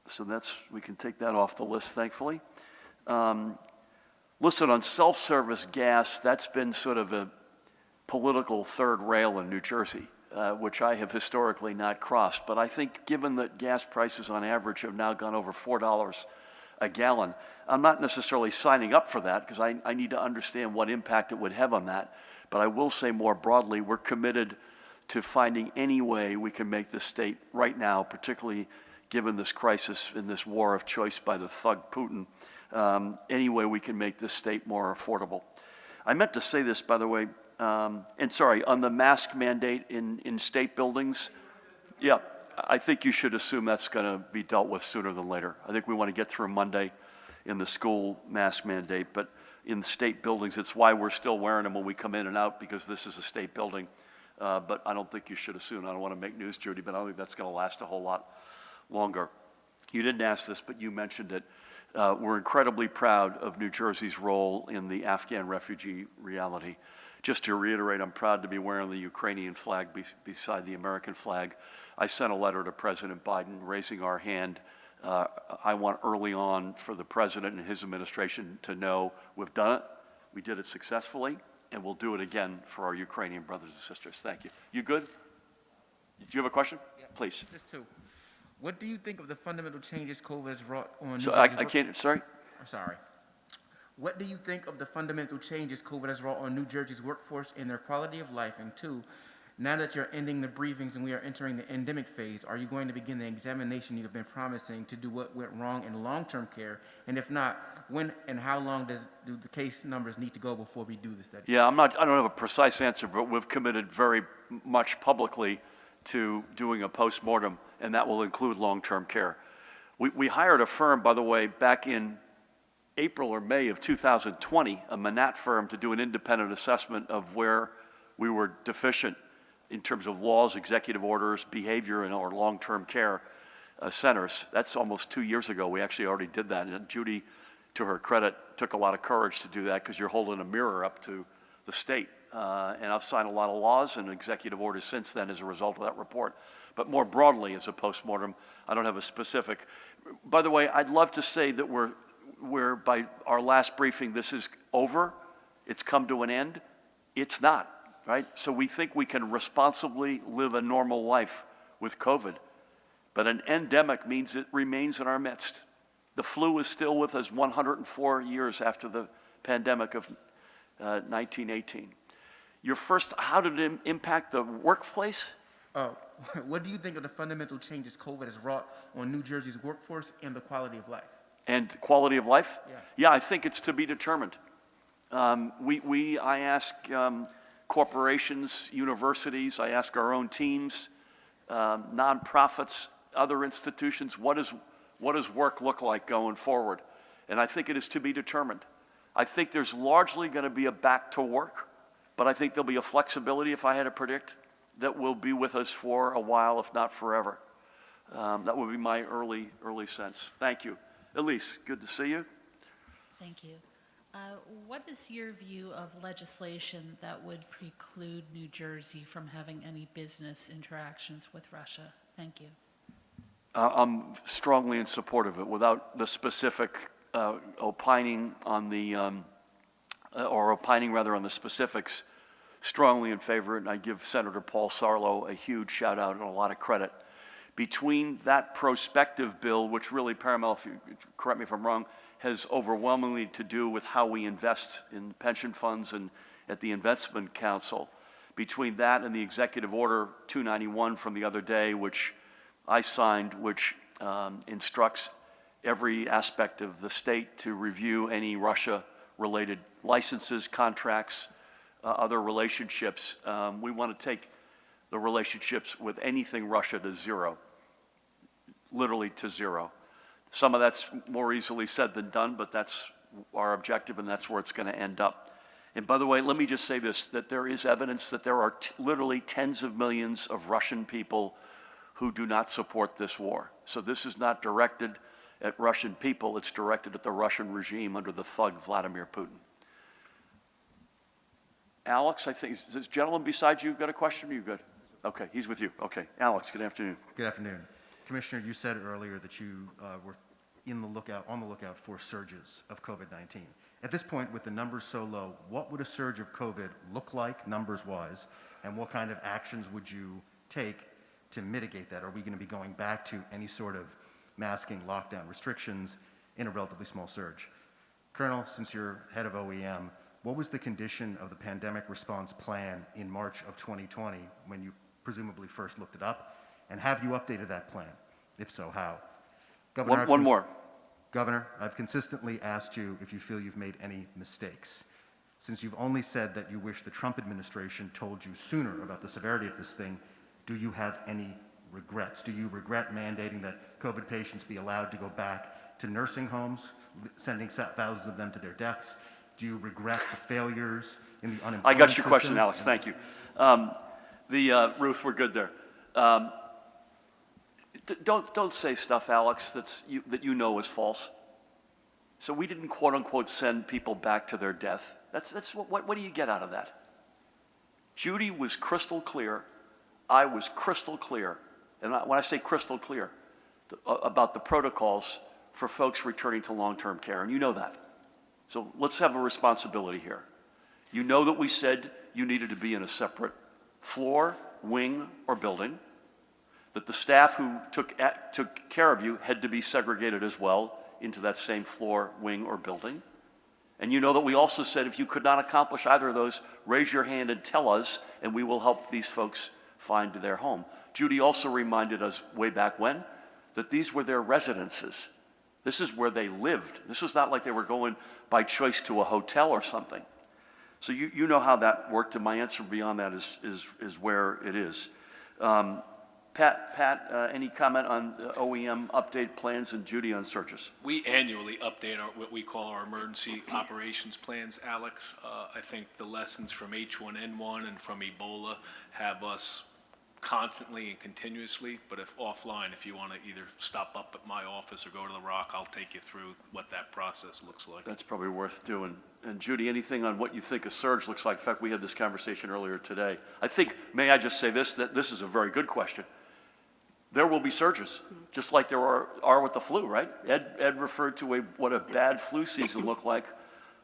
S1: So we can take that off the list, thankfully. Listen, on self-service gas, that's been sort of a political third rail in New Jersey, which I have historically not crossed. But I think given that gas prices on average have now gone over $4 a gallon, I'm not necessarily signing up for that because I need to understand what impact it would have on that. But I will say more broadly, we're committed to finding any way we can make this state right now, particularly given this crisis and this war of choice by the thug Putin, any way we can make this state more affordable. I meant to say this, by the way, and sorry, on the mask mandate in state buildings, yeah, I think you should assume that's going to be dealt with sooner than later. I think we want to get through Monday in the school mask mandate, but in state buildings, it's why we're still wearing them when we come in and out, because this is a state building. But I don't think you should assume. I don't want to make news, Judy, but I don't think that's going to last a whole lot longer. You didn't ask this, but you mentioned it. We're incredibly proud of New Jersey's role in the Afghan refugee reality. Just to reiterate, I'm proud to be wearing the Ukrainian flag beside the American flag. I sent a letter to President Biden raising our hand. I want early on for the president and his administration to know we've done it, we did it successfully, and we'll do it again for our Ukrainian brothers and sisters. Thank you. You good? Do you have a question?
S6: Yeah.
S1: Please.
S6: Just two. What do you think of the fundamental changes COVID has wrought on?
S1: So I can't, sorry?
S6: I'm sorry. What do you think of the fundamental changes COVID has wrought on New Jersey's workforce and their quality of life? And two, now that you're ending the briefings and we are entering the endemic phase, are you going to begin the examination you have been promising to do what went wrong in long-term care? And if not, when and how long do the case numbers need to go before we do the study?
S1: Yeah, I don't have a precise answer, but we've committed very much publicly to doing a postmortem, and that will include long-term care. We hired a firm, by the way, back in April or May of 2020, a Manat firm, to do an independent assessment of where we were deficient in terms of laws, executive orders, behavior in our long-term care centers. That's almost 2 years ago. We actually already did that. And Judy, to her credit, took a lot of courage to do that because you're holding a mirror up to the state. And I've signed a lot of laws and executive orders since then as a result of that report. But more broadly, as a postmortem, I don't have a specific. By the way, I'd love to say that where by our last briefing, this is over, it's come to an end. It's not, right? So we think we can responsibly live a normal life with COVID. But an endemic means it remains in our midst. The flu is still with us 104 years after the pandemic of 1918. Your first, how did it impact the workplace?
S6: What do you think of the fundamental changes COVID has wrought on New Jersey's workforce and the quality of life?
S1: And quality of life?
S6: Yeah.
S1: Yeah, I think it's to be determined. I ask corporations, universities, I ask our own teams, nonprofits, other institutions, what does work look like going forward? And I think it is to be determined. I think there's largely going to be a back to work, but I think there'll be a flexibility, if I had to predict, that will be with us for a while, if not forever. That would be my early sense. Thank you. Elise, good to see you.
S7: Thank you. What is your view of legislation that would preclude New Jersey from having any business interactions with Russia? Thank you.
S1: I'm strongly in support of it, without the specific opining on the, or opining rather on the specifics, strongly in favor, and I give Senator Paul Sarlo a huge shout out and a lot of credit. Between that prospective bill, which really, Paramount, if you correct me if I'm wrong, has overwhelmingly to do with how we invest in pension funds and at the Investment Council, between that and the Executive Order 291 from the other day, which I signed, which instructs every aspect of the state to review any Russia-related licenses, contracts, other relationships. We want to take the relationships with anything Russia to zero, literally to zero. Some of that's more easily said than done, but that's our objective and that's where it's going to end up. And by the way, let me just say this, that there is evidence that there are literally tens of millions of Russian people who do not support this war. So this is not directed at Russian people, it's directed at the Russian regime under the thug Vladimir Putin. Alex, I think, is this gentleman beside you got a question? Are you good? Okay, he's with you. Okay, Alex, good afternoon.
S8: Good afternoon. Commissioner, you said earlier that you were on the lookout for surges of COVID-19. At this point, with the numbers so low, what would a surge of COVID look like, numbers-wise, and what kind of actions would you take to mitigate that? Are we going to be going back to any sort of masking, lockdown restrictions in a relatively small surge? Colonel, since you're head of OEM, what was the condition of the pandemic response plan in March of 2020 when you presumably first looked it up? And have you updated that plan? If so, how? Governor,
S1: One more.
S8: Governor, I've consistently asked you if you feel you've made any mistakes. Since you've only said that you wish the Trump administration told you sooner about the severity of this thing, do you have any regrets? Do you regret mandating that COVID patients be allowed to go back to nursing homes, sending thousands of them to their deaths? Do you regret the failures in the unemployment
S1: I got your
S8: system?
S1: question, Alex, thank you. Ruth, we're good there. Don't say stuff, Alex, that you know is false. So we didn't quote unquote send people back to their death. What do you get out of that? Judy was crystal clear. I was crystal clear. And when I say crystal clear, about the protocols for folks returning to long-term care, and you know that. So let's have a responsibility here. You know that we said you needed to be in a separate floor, wing, or building, that the staff who took care of you had to be segregated as well into that same floor, wing, or building. And you know that we also said if you could not accomplish either of those, raise your hand and tell us, and we will help these folks find their home. Judy also reminded us way back when that these were their residences. This is where they lived. This was not like they were going by choice to a hotel or something. So you know how that worked, and my answer beyond that is where it is. Pat, any comment on OEM update plans, and Judy on searches?
S3: We annually update what we call our emergency operations plans, Alex. I think the lessons from H1N1 and from Ebola have us constantly and continuously, but if offline, if you want to either stop up at my office or go to the Rock, I'll take you through what that process looks like.
S1: That's probably worth doing. And Judy, anything on what you think a surge looks like? In fact, we had this conversation earlier today. I think, may I just say this, that this is a very good question. there will be surges, just like there are with the flu, right? Ed referred to what a bad flu season looked like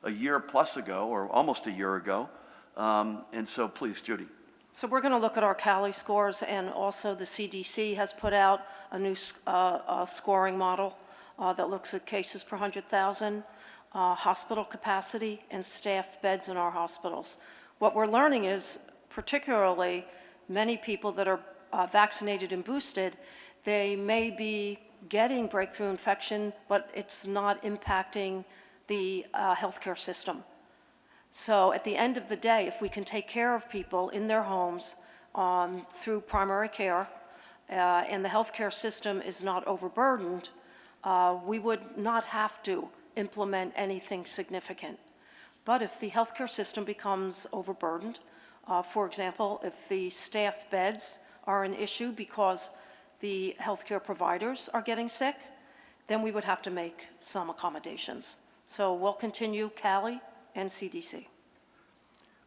S1: a year plus ago, or almost a year ago. And so please, Judy.
S2: So we're going to look at our Cali scores, and also the CDC has put out a new scoring model that looks at cases per 100,000, hospital capacity, and staff beds in our hospitals. What we're learning is, particularly many people that are vaccinated and boosted, they may be getting breakthrough infection, but it's not impacting the healthcare system. So at the end of the day, if we can take care of people in their homes through primary care, and the healthcare system is not overburdened, we would not have to implement anything significant. But if the healthcare system becomes overburdened, for example, if the staff beds are an issue because the healthcare providers are getting sick, then we would have to make some accommodations. So we'll continue Cali and CDC.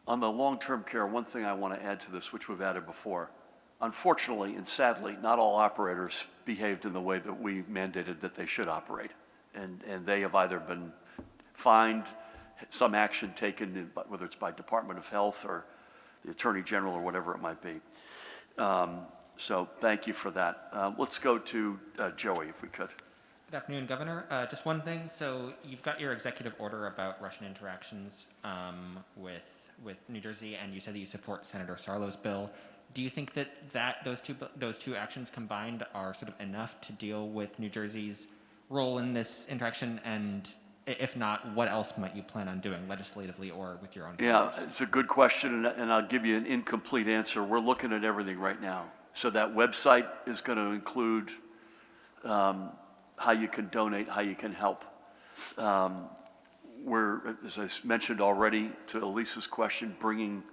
S1: On the long-term care, one thing I want to add to this, which we've added before. Unfortunately and sadly, not all operators behaved in the way that we mandated that they should operate. And they have either been fined, some action taken, whether it's by Department of Health or the Attorney General or whatever it might be. So thank you for that. Let's go to Joey, if we could.
S9: Good afternoon, Governor. Just one thing. So you've got your executive order about Russian interactions with New Jersey, and you said that you support Senator Sarlo's bill. Do you think that those two actions combined are sort of enough to deal with New Jersey's role in this interaction? And if not, what else might you plan on doing legislatively or with your own
S1: Yeah,
S9: colleagues?
S1: it's a good question, and I'll give you an incomplete answer. We're looking at everything right now. So that website is going to include how you can donate, how you can help. We're, as I mentioned already, to Elisa's question, bringing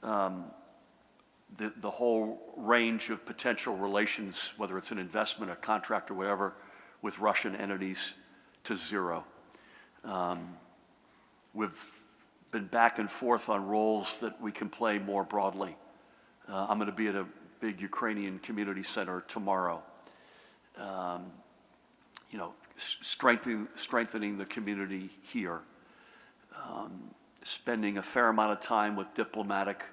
S1: the whole range of potential relations, whether it's an investment, a contract, or whatever, with Russian entities to zero. We've been back and forth on roles that we can play more broadly. I'm going to be at a big Ukrainian community center tomorrow. You know, strengthening the community here, spending a fair amount of time with diplomatic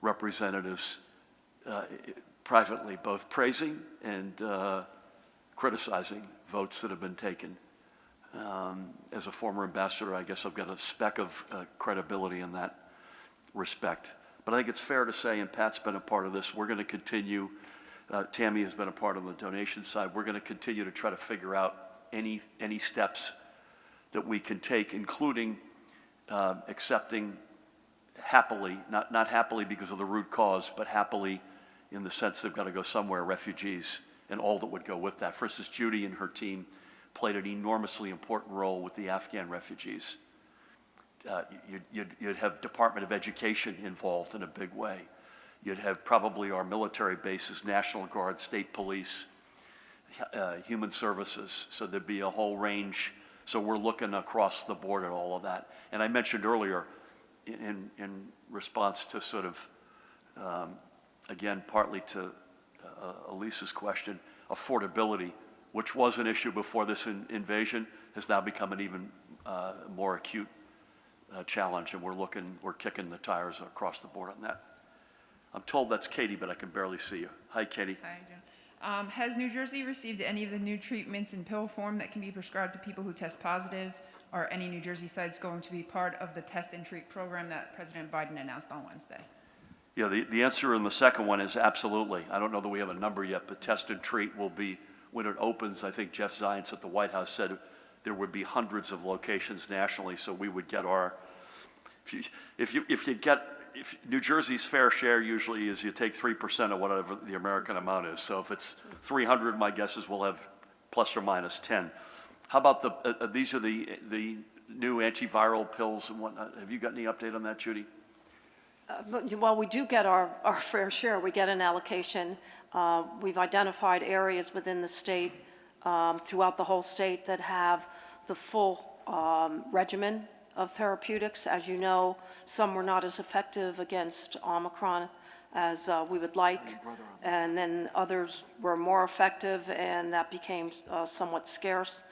S1: representatives privately, both praising and criticizing votes that have been taken. As a former ambassador, I guess I've got a speck of credibility in that respect. But I think it's fair to say, and Pat's been a part of this, we're going to continue, Tammy has been a part of the donation side, we're going to continue to try to figure out any steps that we can take, including accepting happily, not happily because of the root cause, but happily in the sense they've got to go somewhere, refugees, and all that would go with that. For instance, Judy and her team played an enormously important role with the Afghan refugees. You'd have Department of Education involved in a big way. You'd have probably our military bases, National Guard, State Police, Human Services. So there'd be a whole range. So we're looking across the board at all of that. And I mentioned earlier, in response to sort of, again, partly to Elisa's question, affordability, which was an issue before this invasion, has now become an even more acute challenge, and we're kicking the tires across the board on that. I'm told that's Katie, but I can barely see you. Hi, Katie.
S10: Hi, John. Has New Jersey received any of the new treatments in pill form that can be prescribed to people who test positive? Are any New Jersey sites going to be part of the test and treat program that President Biden announced on Wednesday?
S1: Yeah, the answer in the second one is absolutely. I don't know that we have a number yet, but test and treat will be, when it opens, I think Jeff Zients at the White House said there would be hundreds of locations nationally, so we would get our, if New Jersey's fair share usually is you take 3% of whatever the American amount is. So if it's 300, my guess is we'll have plus or minus 10. How about these are the new antiviral pills and whatnot. Have you got any update on that, Judy?
S2: Well, we do get our fair share. We get an allocation. We've identified areas within the state, throughout the whole state, that have the full regimen of therapeutics. As you know, some were not as effective against Omicron as we would like, and then others were more effective, and that became somewhat scarce.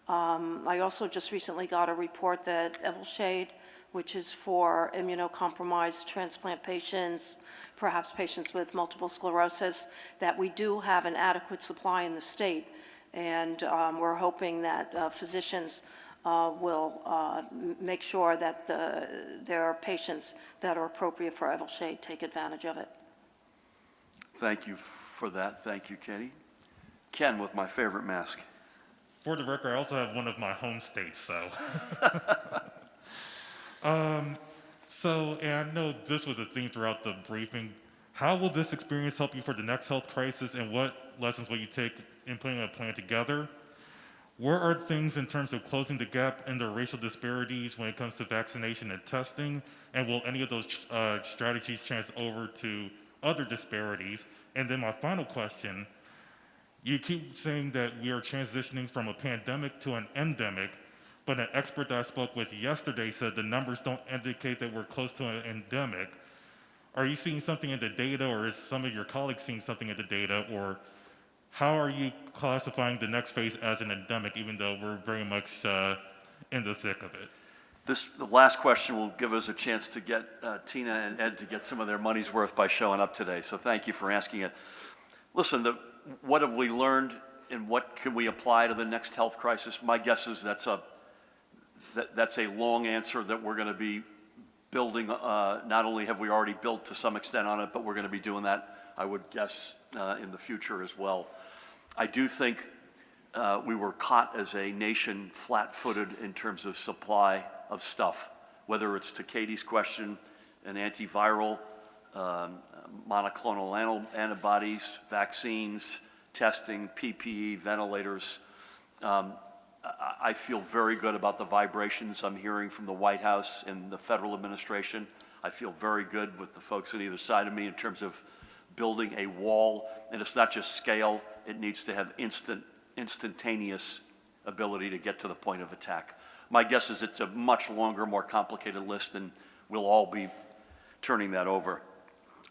S2: I also just recently got a report that Evelshade, which is for immunocompromised transplant patients, perhaps patients with multiple sclerosis, that we do have an adequate supply in the state. And we're hoping that physicians will make sure that there are patients that are appropriate for Evelshade take advantage of it.
S1: Thank you for that. Thank you, Katie. Ken, with my favorite mask.
S11: For the record, I also have one of my home states, so. And I know this was a theme throughout the briefing. How will this experience help you for the next health crisis, and what lessons will you take in putting a plan together? Where are things in terms of closing the gap in the racial disparities when it comes to vaccination and testing? And will any of those strategies trans over to other disparities? And then my final question, you keep saying that we are transitioning from a pandemic to an endemic, but an expert that I spoke with yesterday said the numbers don't indicate that we're close to an endemic. Are you seeing something in the data, or is some of your colleagues seeing something in the data, or how are you classifying the next phase as an endemic, even though we're very much in the thick of it?
S1: The last question will give us a chance to get Tina and Ed to get some of their money's worth by showing up today, so thank you for asking it. Listen, what have we learned and what can we apply to the next health crisis? My guess is that's a long answer that we're going to be building. Not only have we already built to some extent on it, but we're going to be doing that, I would guess, in the future as well. I do think we were caught as a nation flat-footed in terms of supply of stuff, whether it's to Katie's question, an antiviral, monoclonal antibodies, vaccines, testing, PPE, ventilators. I feel very good about the vibrations I'm hearing from the White House and the federal administration. I feel very good with the folks on either side of me in terms of building a wall, and it's not just scale, it needs to have instantaneous ability to get to the point of attack. My guess is it's a much longer, more complicated list, and we'll all be turning that over.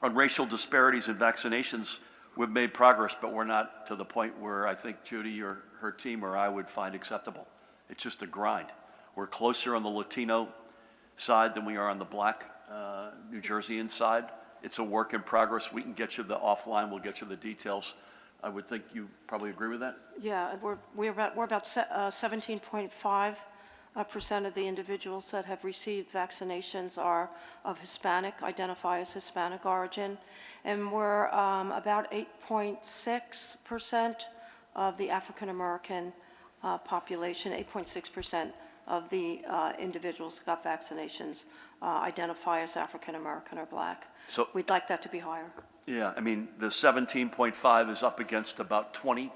S1: On racial disparities in vaccinations, we've made progress, but we're not to the point where I think Judy or her team or I would find acceptable. It's just a grind. We're closer on the Latino side than we are on the Black New Jerseyan side. It's a work in progress. We can get you the offline. We'll get you the details. I would think you probably agree with that?
S2: Yeah, we're about 17.5% of the individuals that have received vaccinations are of Hispanic, identify as Hispanic origin, and we're about 8.6% of the African American population. 8.6% of the individuals who got vaccinations identify as African American or Black.
S1: So
S2: we'd like that to be higher.
S1: yeah, I mean, the 17.5 is up against about 20%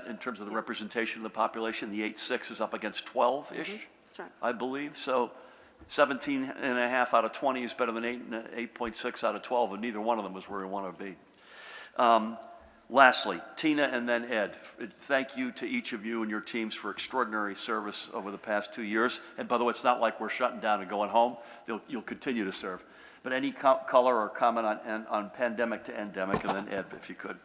S1: in terms of the representation of the population. The 8.6 is up against 12-ish,
S2: That's right.
S1: I believe. So 17.5 out of 20 is better than 8.6 out of 12, and neither one of them is where we want to be. Lastly, Tina and then Ed, thank you to each of you and your teams for extraordinary service over the past 2 years. And by the way, it's not like we're shutting down and going home. You'll continue to serve. But any color or comment on pandemic to endemic, and then Ed, if you could.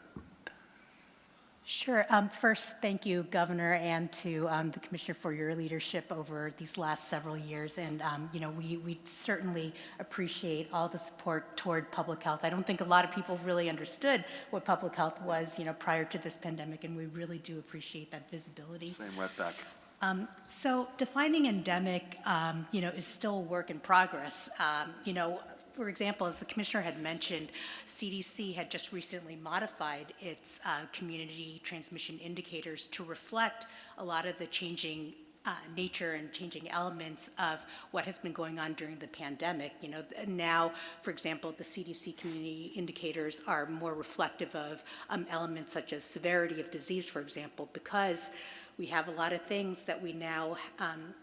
S12: Sure. First, thank you, Governor, and to the Commissioner for your leadership over these last several years. And, we certainly appreciate all the support toward public health. I don't think a lot of people really understood what public health was, prior to this pandemic, and we really do appreciate that visibility.
S1: Same right back.
S12: So defining endemic, is still a work in progress. For example, as the Commissioner had mentioned, CDC had just recently modified its community transmission indicators to reflect a lot of the changing nature and changing elements of what has been going on during the pandemic. Now, for example, the CDC community indicators are more reflective of elements such as severity of disease, for example, because we have a lot of things that we now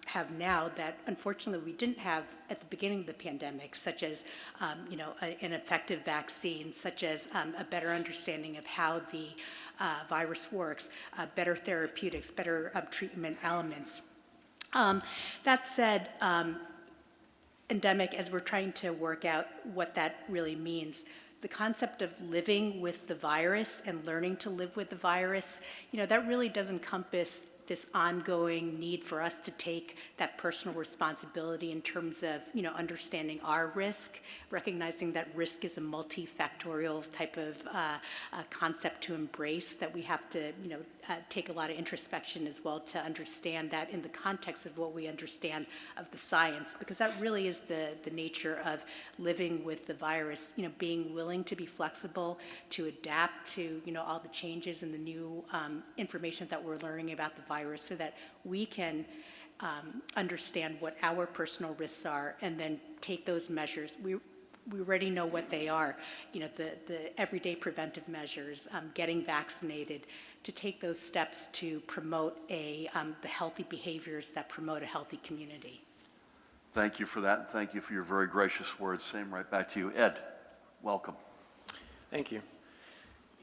S12: have now that unfortunately we didn't have at the beginning of the pandemic, such as an effective vaccine, such as a better understanding of how the virus works, better therapeutics, better treatment elements. That said, endemic, as we're trying to work out what that really means, the concept of living with the virus and learning to live with the virus, that really does encompass this ongoing need for us to take that personal responsibility in terms of, understanding our risk, recognizing that risk is a multifactorial type of concept to embrace, that we have to, take a lot of introspection as well to understand that in the context of what we understand of the science, because that really is the nature of living with the virus, being willing to be flexible, to adapt to, all the changes and the new information that we're learning about the virus so that we can understand what our personal risks are and then take those measures. We already know what they are, the everyday preventive measures, getting vaccinated, to take those steps to promote the healthy behaviors that promote a healthy community.
S1: Thank you for that, and thank you for your very gracious words. Same right back to you. Ed, welcome.
S13: Thank you.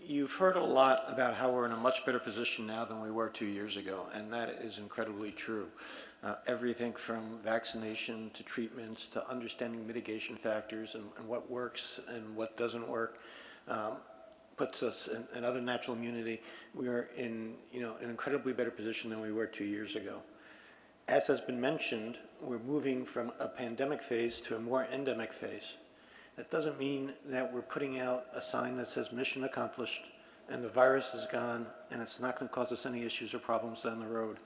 S13: You've heard a lot about how we're in a much better position now than we were 2 years ago, and that is incredibly true. Everything from vaccination to treatments to understanding mitigation factors and what works and what doesn't work puts us in other natural immunity. We are in an incredibly better position than we were 2 years ago. As has been mentioned, we're moving from a pandemic phase to a more endemic phase. That doesn't mean that we're putting out a sign that says mission accomplished and the virus is gone and it's not going to cause us any issues or problems down the road.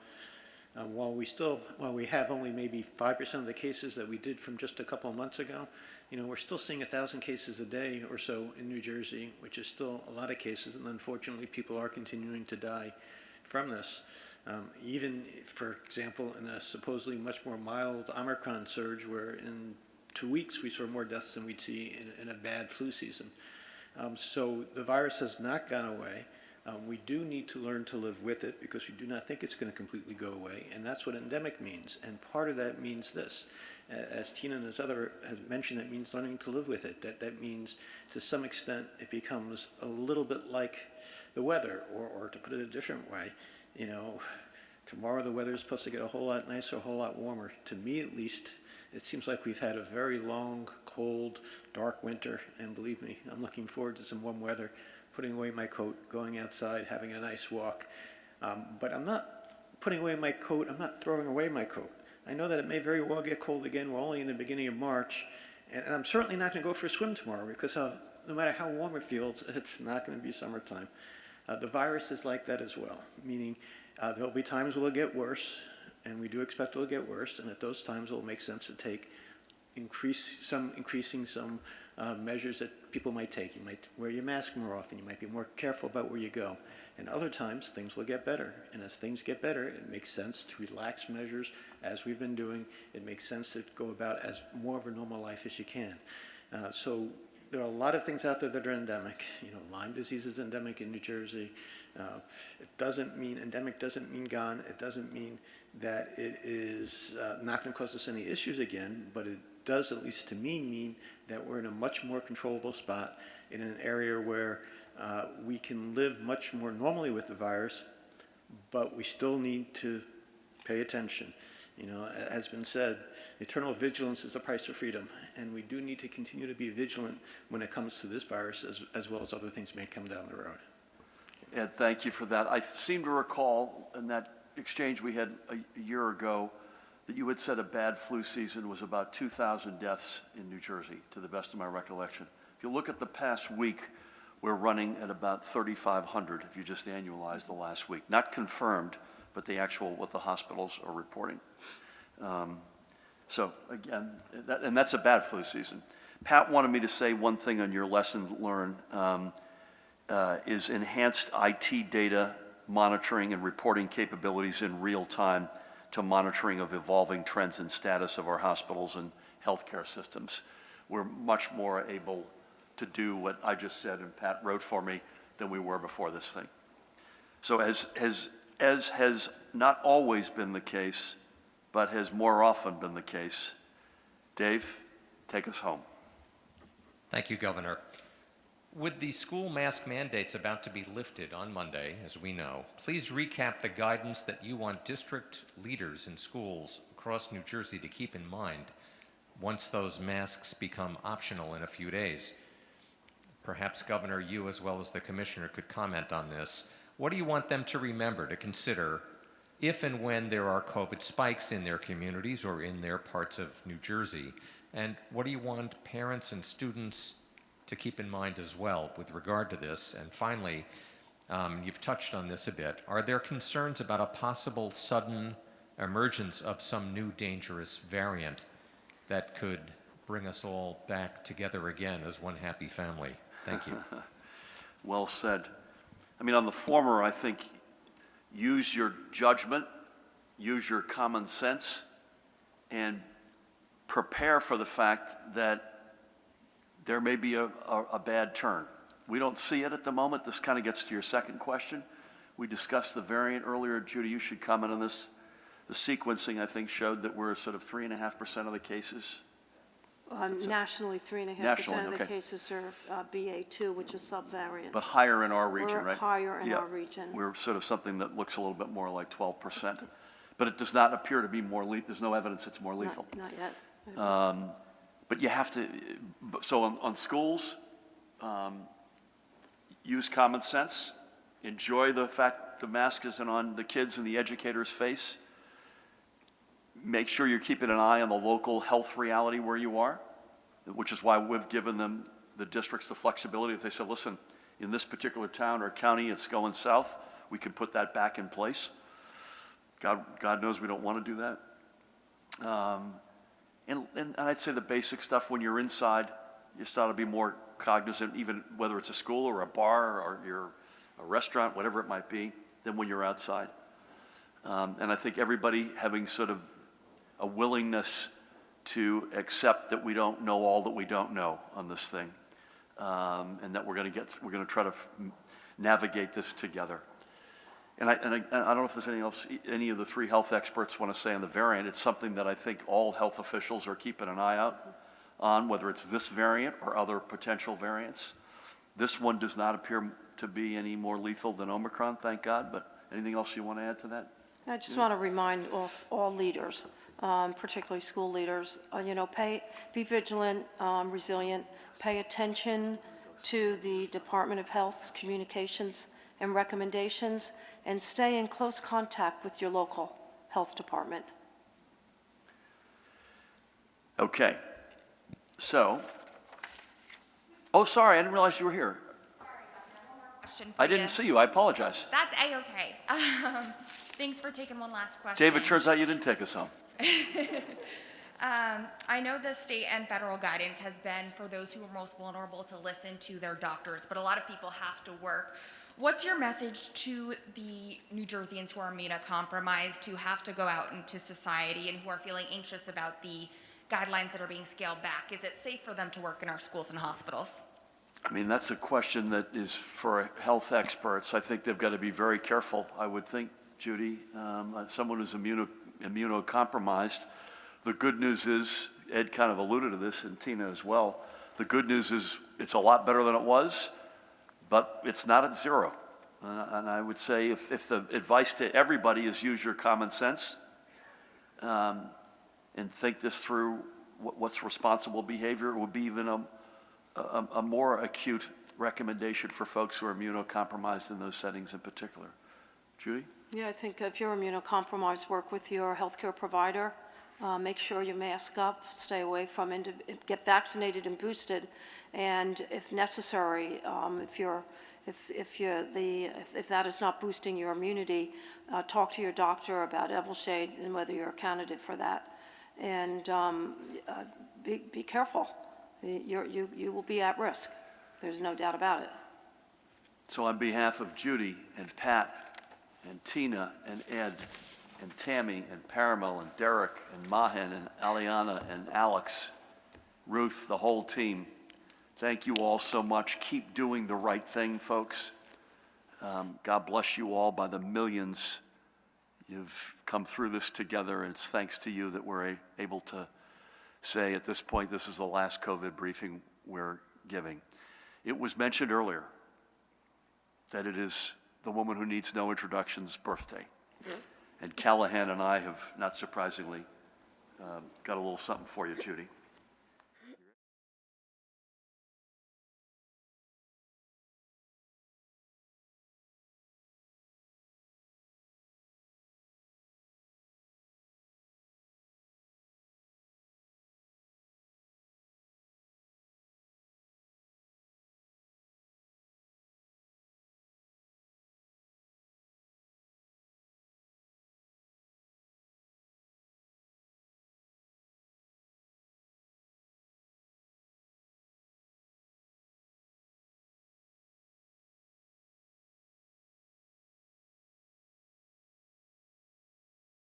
S13: While we have only maybe 5% of the cases that we did from just a couple of months ago, we're still seeing 1,000 cases a day or so in New Jersey, which is still a lot of cases, and unfortunately people are continuing to die from this. Even, for example, in a supposedly much more mild Omicron surge, where in 2 weeks we saw more deaths than we'd see in a bad flu season. So the virus has not gone away. We do need to learn to live with it because we do not think it's going to completely go away, and that's what endemic means. And part of that means this. As Tina and has mentioned, that means learning to live with it. That means, to some extent, it becomes a little bit like the weather, or to put it a different way, tomorrow the weather is supposed to get a whole lot nicer, a whole lot warmer. To me, at least, it seems like we've had a very long, cold, dark winter, and believe me, I'm looking forward to some warm weather, putting away my coat, going outside, having a nice walk. But I'm not putting away my coat, I'm not throwing away my coat. I know that it may very well get cold again. We're only in the beginning of March, and I'm certainly not going to go for a swim tomorrow because no matter how warm it feels, it's not going to be summertime. The virus is like that as well, meaning there'll be times when it'll get worse, and we do expect it'll get worse, and at those times it'll make sense to take increasing some measures that people might take. You might wear your mask more often. You might be more careful about where you go. And other times, things will get better. And as things get better, it makes sense to relax measures, as we've been doing. It makes sense to go about as more of a normal life as you can. So there are a lot of things out there that are endemic. Lyme disease is endemic in New Jersey. Endemic doesn't mean gone. It doesn't mean that it is not going to cause us any issues again, but it does, at least to me, mean that we're in a much more controllable spot, in an area where we can live much more normally with the virus, but we still need to pay attention. As has been said, eternal vigilance is the price of freedom, and we do need to continue to be vigilant when it comes to this virus, as well as other things may come down the road.
S1: Ed, thank you for that. I seem to recall in that exchange we had a year ago that you had said a bad flu season was about 2,000 deaths in New Jersey, to the best of my recollection. If you look at the past week, we're running at about 3,500 if you just annualize the last week. Not confirmed, but the actual, what the hospitals are reporting. So again, that's a bad flu season. Pat wanted me to say one thing on your lesson learned, is enhanced IT data monitoring and reporting capabilities in real time to monitoring of evolving trends and status of our hospitals and healthcare systems. We're much more able to do what I just said and Pat wrote for me than we were before this thing. So as has not always been the case, but has more often been the case, Dave, take us home.
S14: Thank you, Governor. With the school mask mandates about to be lifted on Monday, as we know, please recap the guidance that you want district leaders in schools across New Jersey to keep in mind once those masks become optional in a few days. perhaps Governor, you as well as the Commissioner could comment on this. What do you want them to remember, to consider, if and when there are COVID spikes in their communities or in their parts of New Jersey? And what do you want parents and students to keep in mind as well with regard to this? And finally, you've touched on this a bit. Are there concerns about a possible sudden emergence of some new dangerous variant that could bring us all back together again as one happy family? Thank you.
S1: Well said. I mean, on the former, I think use your judgment, use your common sense, and prepare for the fact that there may be a bad turn. We don't see it at the moment. This kind of gets to your second question. We discussed the variant earlier. Judy, you should comment on this. The sequencing, I think, showed that we're sort of 3.5% of the cases.
S2: Nationally, 3.5%
S1: Nationally,
S2: of the
S1: okay.
S2: cases are BA2, which is subvariant.
S1: But higher in our region,
S2: We're
S1: right?
S2: higher in
S1: Yeah.
S2: our region.
S1: We're sort of something that looks a little bit more like 12%. But it does not appear to be more lethal. There's no evidence it's more lethal.
S2: Not yet.
S1: But you have to, so on schools, use common sense, enjoy the fact the mask isn't on the kids and the educator's face. Make sure you're keeping an eye on the local health reality where you are, which is why we've given them, the districts, the flexibility. If they said, listen, in this particular town or county, it's going south, we can put that back in place. God knows we don't want to do that. And I'd say the basic stuff when you're inside, you just ought to be more cognizant, even whether it's a school or a bar or you're a restaurant, whatever it might be, than when you're outside. And I think everybody having sort of a willingness to accept that we don't know all that we don't know on this thing, and that we're going to try to navigate this together. And I don't know if there's anything else any of the three health experts want to say on the variant. It's something that I think all health officials are keeping an eye out on, whether it's this variant or other potential variants. This one does not appear to be any more lethal than Omicron, thank God. But anything else you want to add to that?
S2: I just want to remind all leaders, particularly school leaders, be vigilant, resilient, pay attention to the Department of Health's communications and recommendations, and stay in close contact with your local health department.
S1: Okay. So, oh, sorry, I didn't realize you were here.
S15: Question for
S1: I didn't
S15: you.
S1: see you. I apologize.
S15: That's A-okay. Thanks for taking one last question.
S1: David, turns out you didn't take us home.
S15: I know the state and federal guidance has been for those who are most vulnerable to listen to their doctors, but a lot of people have to work. What's your message to the New Jerseyans who are immunocompromised, who have to go out into society and who are feeling anxious about the guidelines that are being scaled back? Is it safe for them to work in our schools and hospitals?
S1: I mean, that's a question that is for health experts. I think they've got to be very careful, I would think, Judy. Someone who's immunocompromised, the good news is, Ed kind of alluded to this, and Tina as well, the good news is it's a lot better than it was, but it's not at zero. And I would say if the advice to everybody is use your common sense and think this through, what's responsible behavior, it would be even a more acute recommendation for folks who are immunocompromised in those settings in particular. Judy?
S2: Yeah, I think if you're immunocompromised, work with your healthcare provider. Make sure you mask up, stay away from, get vaccinated and boosted, and if necessary, if that is not boosting your immunity, talk to your doctor about Evelshade and whether you're a candidate for that, and be careful. You will be at risk. There's no doubt about it.
S1: So on behalf of Judy and Pat and Tina and Ed and Tammy and Paramel and Derek and Mahan and Aliana and Alex, Ruth, the whole team, thank you all so much. Keep doing the right thing, folks. God bless you all by the millions. You've come through this together, and it's thanks to you that we're able to say at this point this is the last COVID briefing we're giving. It was mentioned earlier that it is the woman who needs no introduction's birthday. And Callahan and I have, not surprisingly, got a little something for you, Judy.